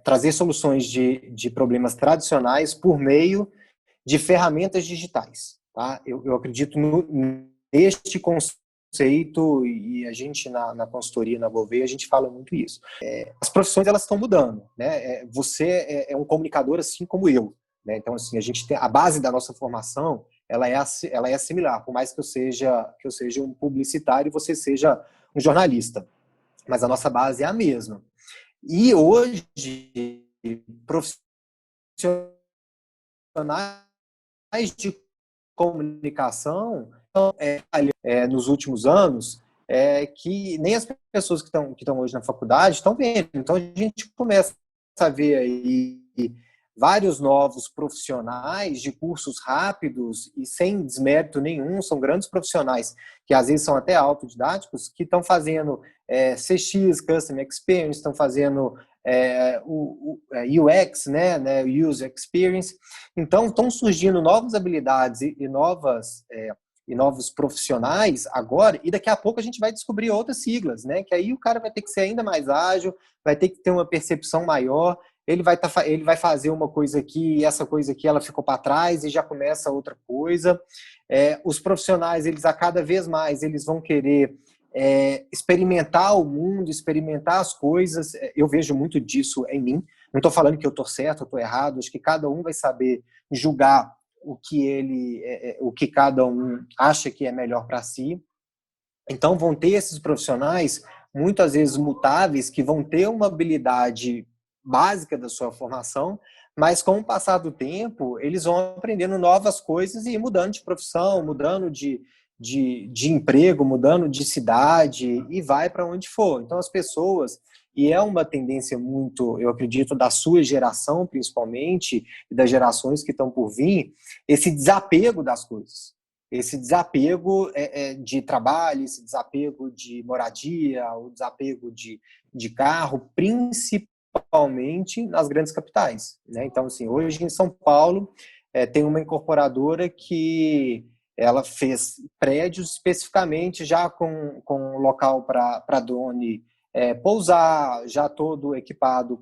[SPEAKER 1] trazer soluções de problemas tradicionais por meio de ferramentas digitais. Tá? Eu acredito neste conceito e a gente na consultoria, na Gouveia, a gente fala muito isso. As profissões elas estão mudando. Né? Você é um comunicador assim como eu. Né? Então, assim, a gente tem a base da nossa formação ela é similar, por mais que eu seja um publicitário e você seja um jornalista. Mas a nossa base é a mesma. E hoje, profissionais de comunicação nos últimos anos que nem as pessoas que estão hoje na faculdade estão vendo. Então, a gente começa a ver aí vários novos profissionais de cursos rápidos e sem desmérito nenhum, são grandes profissionais que às vezes são até autodidáticos, que estão fazendo CX, Customer Experience, estão fazendo UX, né, User Experience. Então, estão surgindo novas habilidades e novos profissionais agora, e daqui a pouco a gente vai descobrir outras siglas, né, que aí o cara vai ter que ser ainda mais ágil, vai ter que ter uma percepção maior, ele vai fazer uma coisa aqui e essa coisa aqui ela ficou para trás e já começa outra coisa. Os profissionais, eles a cada vez mais, eles vão querer experimentar o mundo, experimentar as coisas. Eu vejo muito disso em mim. Não estou falando que eu estou certo, eu estou errado. Acho que cada um vai saber julgar o que cada um acha que é melhor para si. Então, vão ter esses profissionais, muitas vezes mutáveis, que vão ter uma habilidade básica da sua formação, mas com o passar do tempo, eles vão aprendendo novas coisas e mudando de profissão, mudando de emprego, mudando de cidade e vai para onde for. Então, as pessoas, e é uma tendência muito, eu acredito, da sua geração, principalmente, e das gerações que estão por vir, esse desapego das coisas. Esse desapego de trabalho, esse desapego de moradia, o desapego de carro, principalmente nas grandes capitais. Né? Então, assim, hoje em São Paulo tem uma incorporadora que ela fez prédios especificamente já com local para drone pousar, já todo equipado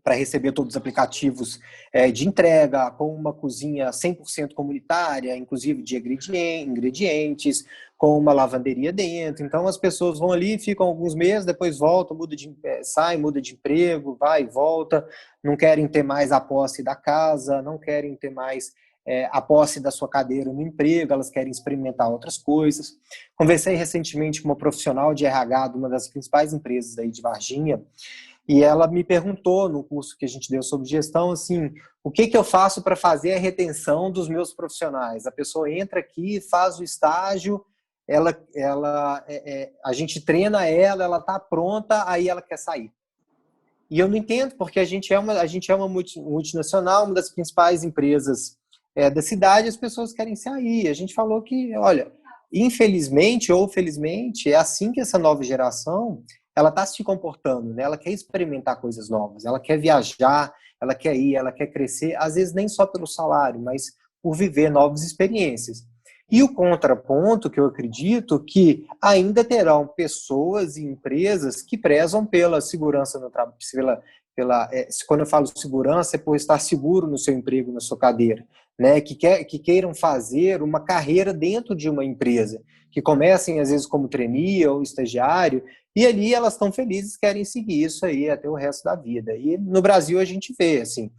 [SPEAKER 1] para receber todos os aplicativos de entrega, com uma cozinha 100% comunitária, inclusive de ingredientes, com uma lavanderia dentro. Então, as pessoas vão ali, ficam alguns meses, depois voltam, muda de emprego, vai e volta, não querem ter mais a posse da casa, não querem ter mais a posse da sua cadeira no emprego, elas querem experimentar outras coisas. Conversei recentemente com uma profissional de RH de uma das principais empresas daí de Varginha, e ela me perguntou no curso que a gente deu sobre gestão, assim, o que eu faço para fazer a retenção dos meus profissionais? A pessoa entra aqui, faz o estágio, a gente treina ela está pronta, aí ela quer sair. E eu não entendo, porque a gente é uma multinacional, uma das principais empresas da cidade, as pessoas querem sair. A gente falou que, olha, infelizmente ou felizmente, é assim que essa nova geração ela está se comportando, né? Ela quer experimentar coisas novas, ela quer viajar, ela quer ir, ela quer crescer, às vezes nem só pelo salário, mas por viver novas experiências. E o contraponto, que eu acredito, que ainda terão pessoas e empresas que prezam pela segurança no trabalho, quando eu falo segurança, é por estar seguro no seu emprego, na sua cadeira, né? Que queiram fazer uma carreira dentro de uma empresa, que comecem, às vezes, como trainee ou estagiário, e ali elas estão felizes, querem seguir isso aí até o resto da vida. E no Brasil a gente vê, assim,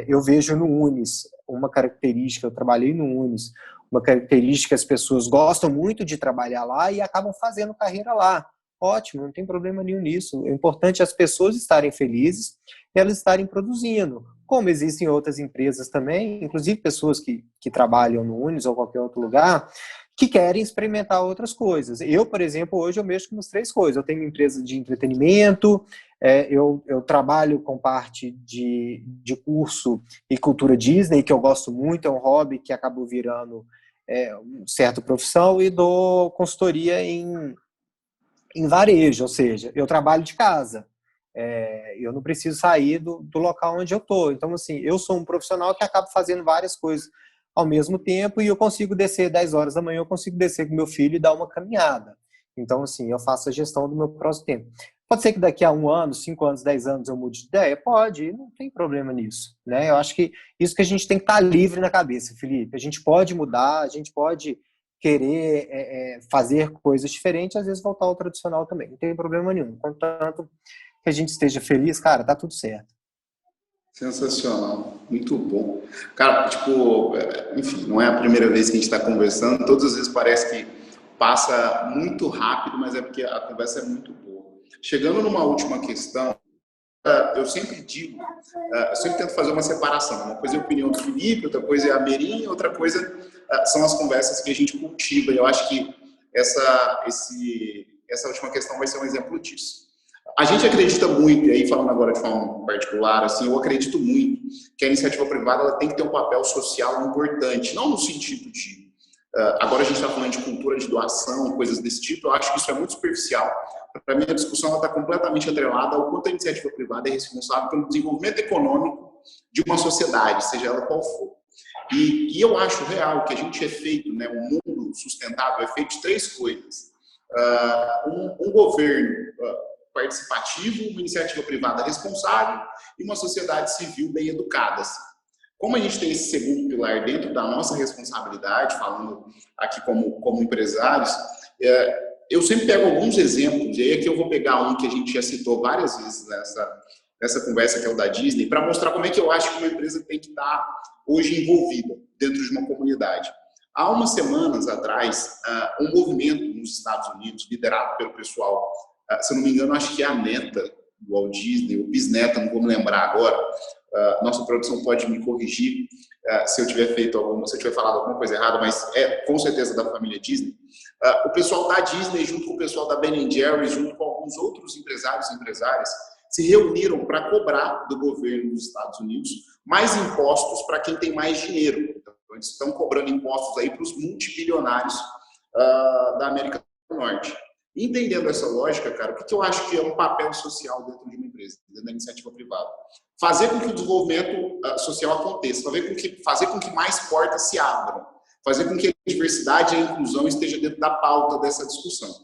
[SPEAKER 1] eu vejo no Unis uma característica, eu trabalhei no Unis, uma característica que as pessoas gostam muito de trabalhar lá e acabam fazendo carreira lá. Ótimo, não tem problema nenhum nisso. O importante é as pessoas estarem felizes e elas estarem produzindo. Como existem outras empresas também, inclusive pessoas que trabalham no Unis ou qualquer outro lugar, que querem experimentar outras coisas. Eu, por exemplo, hoje eu mexo com as 3 coisas. Eu tenho uma empresa de entretenimento, Eu trabalho com parte de curso e cultura Disney, que eu gosto muito, é um hobby que acabou virando uma certa profissão, e dou consultoria em varejo, ou seja, eu trabalho de casa. Eu não preciso sair do local onde eu estou. Então, assim, eu sou um profissional que acaba fazendo várias coisas ao mesmo tempo, e eu consigo descer 10 horas da manhã, eu consigo descer com meu filho e dar uma caminhada. Então, assim, eu faço a gestão do meu próximo tempo. Pode ser que daqui a 1 ano, 5 anos, 10 anos eu mude de ideia? Pode, não tem problema nisso, né? Eu acho que isso que a gente tem que estar livre na cabeça, Felipe. A gente pode mudar, a gente pode querer fazer coisas diferentes, às vezes voltar ao tradicional também. Não tem problema nenhum. Contanto que a gente esteja feliz, cara, tá tudo certo.
[SPEAKER 2] Sensacional, muito bom. Cara, tipo, enfim, não é a primeira vez que a gente está conversando, todas as vezes parece que passa muito rápido, mas é porque a conversa é muito boa. Chegando numa última questão, eu sempre digo, eu sempre tento fazer uma separação. Uma coisa é a opinião do Felipe, outra coisa é a Merinha, outra coisa são as conversas que a gente cultiva. E eu acho que essa última questão vai ser um exemplo disso. A gente acredita muito, e aí falando agora de forma particular, assim, eu acredito muito que a iniciativa privada ela tem que ter um papel social importante, não no sentido de... agora a gente está falando de cultura de doação, coisas desse tipo, eu acho que isso é muito superficial. Para mim, a discussão está completamente atrelada ao quanto a iniciativa privada é responsável pelo desenvolvimento econômico de uma sociedade, seja ela qual for. E eu acho real que a gente é feito, né, um mundo sustentável é feito de 3 coisas. Um governo participativo, uma iniciativa privada responsável e uma sociedade civil bem educada. Como a gente tem esse segundo pilar dentro da nossa responsabilidade, falando aqui como empresários, eu sempre pego alguns exemplos, e aí aqui eu vou pegar um que a gente já citou várias vezes nessa conversa, que é o da Disney, para mostrar como é que eu acho que uma empresa tem que estar hoje envolvida dentro de uma comunidade. Há umas semanas atrás, um movimento nos Estados Unidos, liderado pelo pessoal, se eu não me engano, acho que é a neta do Walt Disney, ou bisneta, não vou me lembrar agora, nossa produção pode me corrigir se eu tiver falado alguma coisa errada, mas é com certeza da família Disney. O pessoal da Disney, junto com o pessoal da Ben Jerry's, junto com alguns outros empresários e empresárias, se reuniram para cobrar do governo dos Estados Unidos mais impostos para quem tem mais dinheiro. Então, eles estão cobrando impostos aí para os multibilionários da América do Norte. Entendendo essa lógica, cara, o que eu acho que é um papel social dentro de uma empresa, dentro da iniciativa privada? Fazer com que o desenvolvimento social aconteça, fazer com que mais portas se abram, fazer com que a diversidade e a inclusão esteja dentro da pauta dessa discussão.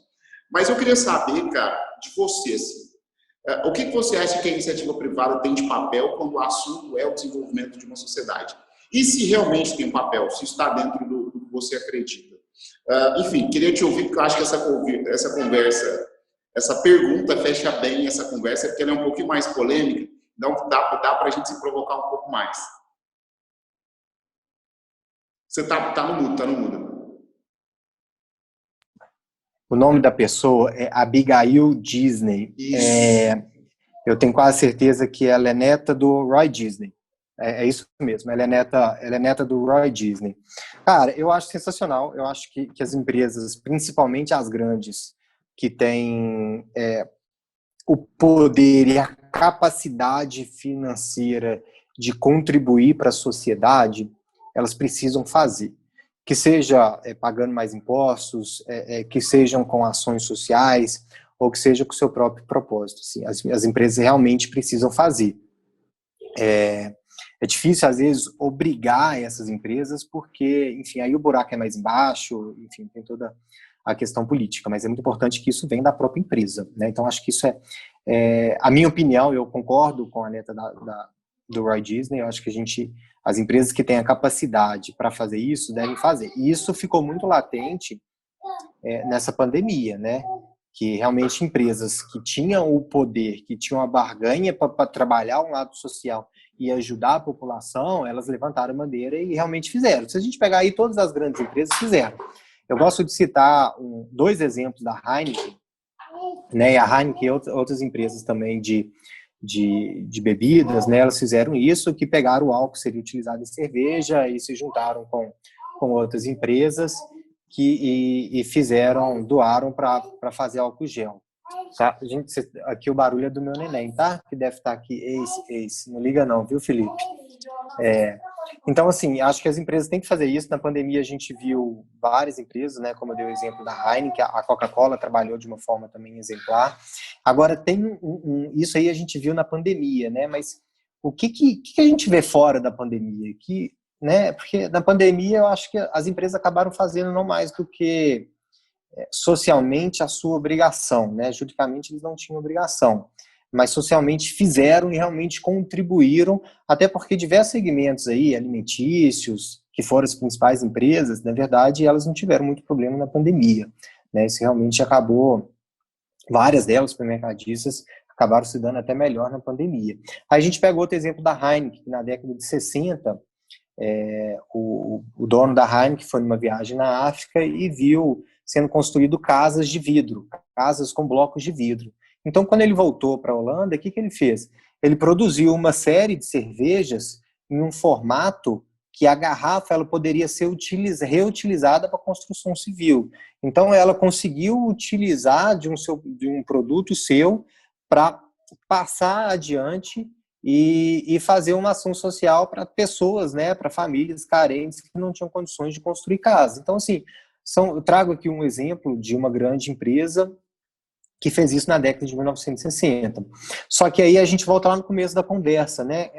[SPEAKER 2] Mas eu queria saber, cara, de você, assim, o que você acha que a iniciativa privada tem de papel quando o assunto é o desenvolvimento de uma sociedade? E se realmente tem um papel, se está dentro do que você acredita? Enfim, queria te ouvir, porque eu acho que essa conversa, essa pergunta fecha bem essa conversa, porque ela é um pouquinho mais polêmica, então dá para a gente se provocar um pouco mais. Você tá no mudo.
[SPEAKER 1] O nome da pessoa é Abigail Disney. Eu tenho quase certeza que ela é neta do Roy Disney. É isso mesmo, ela é neta do Roy Disney. Cara, eu acho sensacional. Eu acho que as empresas, principalmente as grandes, que têm o poder e a capacidade financeira de contribuir para a sociedade, elas precisam fazer. Que seja pagando mais impostos, que sejam com ações sociais, ou que seja com o seu próprio propósito. Assim, as empresas realmente precisam fazer. É difícil, às vezes, obrigar essas empresas, porque, enfim, aí o buraco é mais embaixo, enfim, tem toda a questão política, mas é muito importante que isso venha da própria empresa, né? Então, acho que isso a minha opinião, eu concordo com a neta do Roy Disney, eu acho que as empresas que têm a capacidade para fazer isso, devem fazer. E isso ficou muito latente nessa pandemia, né? Que realmente empresas que tinham o poder, que tinham a barganha para trabalhar um lado social e ajudar a população, elas levantaram a bandeira e realmente fizeram. Se a gente pegar aí, todas as grandes empresas fizeram. Eu gosto de citar 2 exemplos da Heineken, né? E a Heineken e outras empresas também de bebidas, né? Elas fizeram isso, que pegaram o álcool que seria utilizado em cerveja e se juntaram com outras empresas e doaram para fazer álcool gel. Tá, gente, aqui o barulho é do meu neném, tá? Que deve estar aqui. Esse. Não liga não, viu, Felipe? Então, assim, acho que as empresas têm que fazer isso. Na pandemia, a gente viu várias empresas, né? Como eu dei o exemplo da Heineken, a Coca-Cola trabalhou de uma forma também exemplar. Agora, tem isso aí a gente viu na pandemia, né? Mas o que a gente vê fora da pandemia? Né? Porque na pandemia, eu acho que as empresas acabaram fazendo não mais do que socialmente a sua obrigação, né? Juridicamente eles não tinham obrigação, mas socialmente fizeram e realmente contribuíram, até porque diversos segmentos aí, alimentícios, que foram as principais empresas, na verdade, elas não tiveram muito problema na pandemia, né? Isso realmente acabou, várias delas, supermercadistas, acabaram se dando até melhor na pandemia. Aí a gente pega outro exemplo da Heineken, que na década de 60, o dono da Heineken foi numa viagem na África e viu sendo construído casas de vidro, casas com blocos de vidro. Então, quando ele voltou para a Holanda, o que ele fez? Ele produziu uma série de cervejas em um formato que a garrafa ela poderia ser reutilizada para construção civil. Então, ela conseguiu utilizar de um produto seu para passar adiante e fazer uma ação social para pessoas, né, para famílias carentes que não tinham condições de construir casa. Então, assim, eu trago aqui um exemplo de uma grande empresa que fez isso na década de 1960. Só que aí a gente volta lá no começo da conversa, né?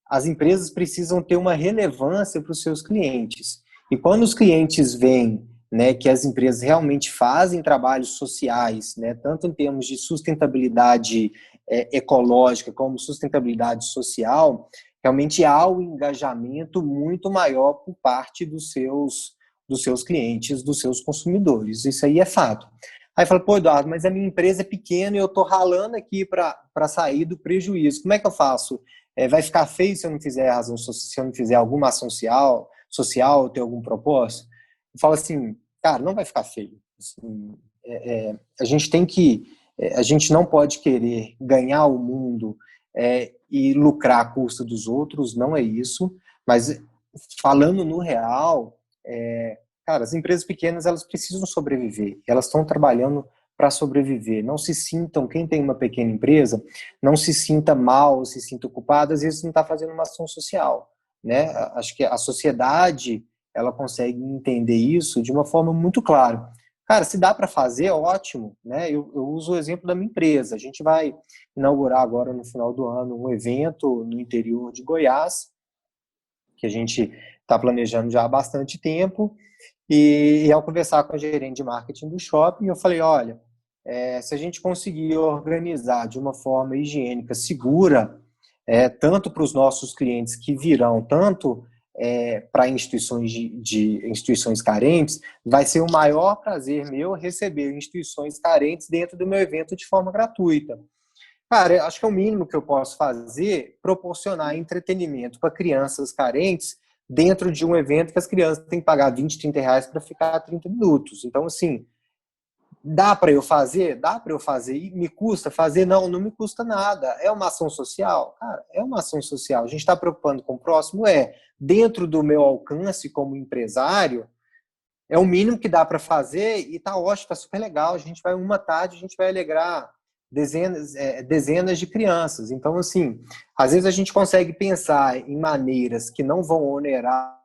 [SPEAKER 1] As empresas precisam ter uma relevância para os seus clientes. E quando os clientes veem, né, que as empresas realmente fazem trabalhos sociais, né, tanto em termos de sustentabilidade ecológica como sustentabilidade social, realmente há um engajamento muito maior por parte dos seus clientes, dos seus consumidores. Isso aí é fato. Aí fala, pô, Eduardo, mas a minha empresa é pequena e eu estou ralando aqui para sair do prejuízo. Como é que eu faço? Vai ficar feio se eu não fizer se eu não fizer alguma ação social, ter algum propósito? Eu falo assim, cara, não vai ficar feio. Assim, a gente a gente não pode querer ganhar o mundo e lucrar à custa dos outros, não é isso. Mas falando no real, cara, as empresas pequenas elas precisam sobreviver. Elas estão trabalhando para sobreviver. Não se sintam, quem tem uma pequena empresa, não se sinta mal, se sinta culpado, às vezes não está fazendo uma ação social, né? Acho que a sociedade, ela consegue entender isso de uma forma muito clara. Cara, se dá para fazer, ótimo, né? Eu uso o exemplo da minha empresa. A gente vai inaugurar agora no final do ano um evento no interior de Goiás, que a gente está planejando já há bastante tempo, e ao conversar com a gerente de marketing do shopping, eu falei, olha, se a gente conseguir organizar de uma forma higiênica, segura, tanto para os nossos clientes que virão, tanto para instituições carentes, vai ser o maior prazer meu receber instituições carentes dentro do meu evento de forma gratuita. Cara, eu acho que é o mínimo que eu posso fazer, proporcionar entretenimento para crianças carentes dentro de um evento que as crianças têm que pagar 20, 30 reais para ficar 30 minutos. Então, assim, dá para eu fazer? Dá para eu fazer. E me custa fazer? Não, não me custa nada. É uma ação social? Cara, é uma ação social. A gente está preocupando com o próximo? Dentro do meu alcance como empresário, é o mínimo que dá para fazer e tá ótimo, tá super legal. A gente vai uma tarde, a gente vai alegrar dezenas de crianças. Então, assim, às vezes a gente consegue pensar em maneiras que não vão onerar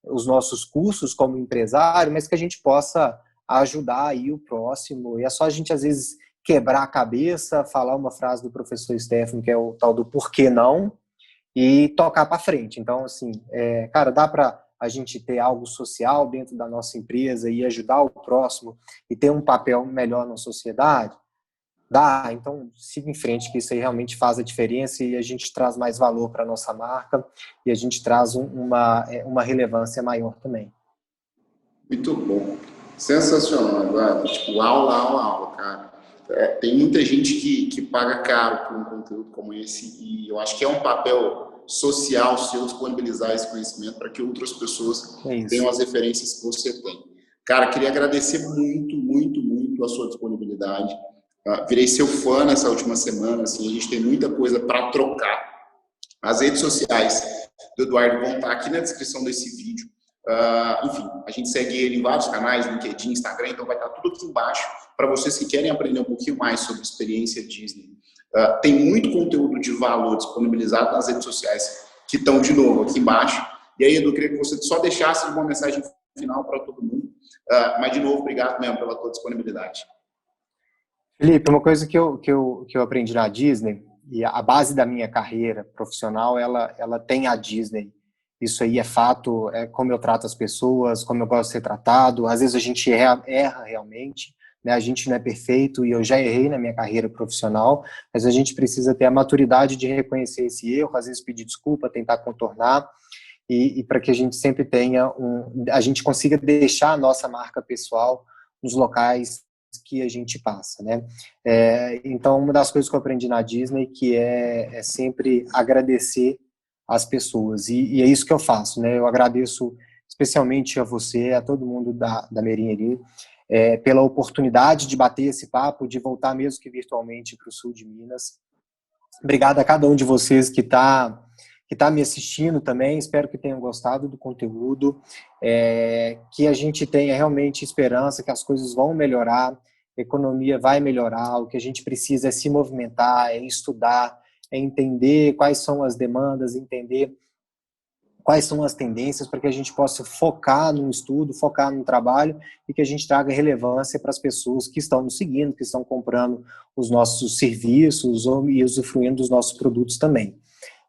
[SPEAKER 1] os nossos custos como empresário, mas que a gente possa ajudar aí o próximo. E é só a gente, às vezes, quebrar a cabeça, falar uma frase do professor Stefano, que é o tal do porquê não, e tocar para frente. Então, assim, cara, dá para a gente ter algo social dentro da nossa empresa e ajudar o próximo e ter um papel melhor na sociedade? Dá, então siga em frente, que isso aí realmente faz a diferença e a gente traz mais valor para a nossa marca e a gente traz uma relevância maior também.
[SPEAKER 2] Muito bom. Sensacional, Eduardo. Tipo, aula, cara. Tem muita gente que paga caro por um conteúdo como esse e eu acho que é um papel social seu disponibilizar esse conhecimento para que outras pessoas tenham as referências que você tem. Cara, queria agradecer muito, muito, muito a sua disponibilidade. Virei seu fã nessa última semana, assim, a gente tem muita coisa para trocar. As redes sociais do Eduardo vão estar aqui na descrição desse vídeo. Enfim, a gente segue ele em vários canais, LinkedIn, Instagram, então vai estar tudo aqui embaixo para vocês que querem aprender um pouquinho mais sobre experiência Disney. Tem muito conteúdo de valor disponibilizado nas redes sociais que estão, de novo, aqui embaixo. E aí, Edu, eu queria que você só deixasse uma mensagem final para todo mundo. Mas, de novo, obrigado mesmo pela tua disponibilidade.
[SPEAKER 1] Felipe, uma coisa que eu aprendi na Disney, e a base da minha carreira profissional, ela tem a Disney. Isso aí é fato, é como eu trato as pessoas, como eu gosto de ser tratado. Às vezes a gente erra realmente, né? A gente não é perfeito, e eu já errei na minha carreira profissional, mas a gente precisa ter a maturidade de reconhecer esse erro, às vezes pedir desculpa, tentar contornar, e para que a gente sempre tenha a gente consiga deixar a nossa marca pessoal nos locais que a gente passa, né? Então, uma das coisas que eu aprendi na Disney que é sempre agradecer as pessoas, e é isso que eu faço, né? Eu agradeço especialmente a você, a todo mundo da Merinheri, pela oportunidade de bater esse papo, de voltar mesmo que virtualmente para o sul de Minas. Obrigado a cada um de vocês que tá me assistindo também, espero que tenham gostado do conteúdo, que a gente tenha realmente esperança que as coisas vão melhorar, a economia vai melhorar, o que a gente precisa é se movimentar, é estudar, é entender quais são as demandas, entender quais são as tendências para que a gente possa focar no estudo, focar no trabalho e que a gente traga relevância para as pessoas que estão nos seguindo, que estão comprando os nossos serviços e usufruindo dos nossos produtos também.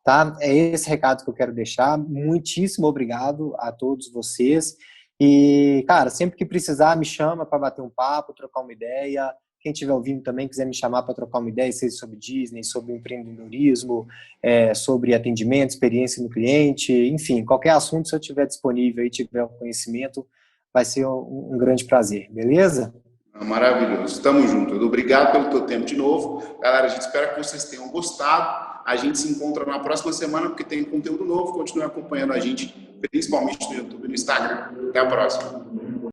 [SPEAKER 1] Tá? É esse recado que eu quero deixar. Muitíssimo obrigado a todos vocês. E, cara, sempre que precisar, me chama para bater um papo, trocar uma ideia. Quem estiver ouvindo também quiser me chamar para trocar uma ideia, seja sobre Disney, sobre empreendedorismo, sobre atendimento, experiência no cliente, enfim, qualquer assunto, se eu estiver disponível e tiver o conhecimento, vai ser um grande prazer, beleza?
[SPEAKER 2] Maravilhoso. Estamos juntos. Obrigado pelo teu tempo de novo. Galera, a gente espera que vocês tenham gostado. A gente se encontra na próxima semana, porque tem conteúdo novo. Continue acompanhando a gente, principalmente no YouTube e no Instagram. Até a próxima.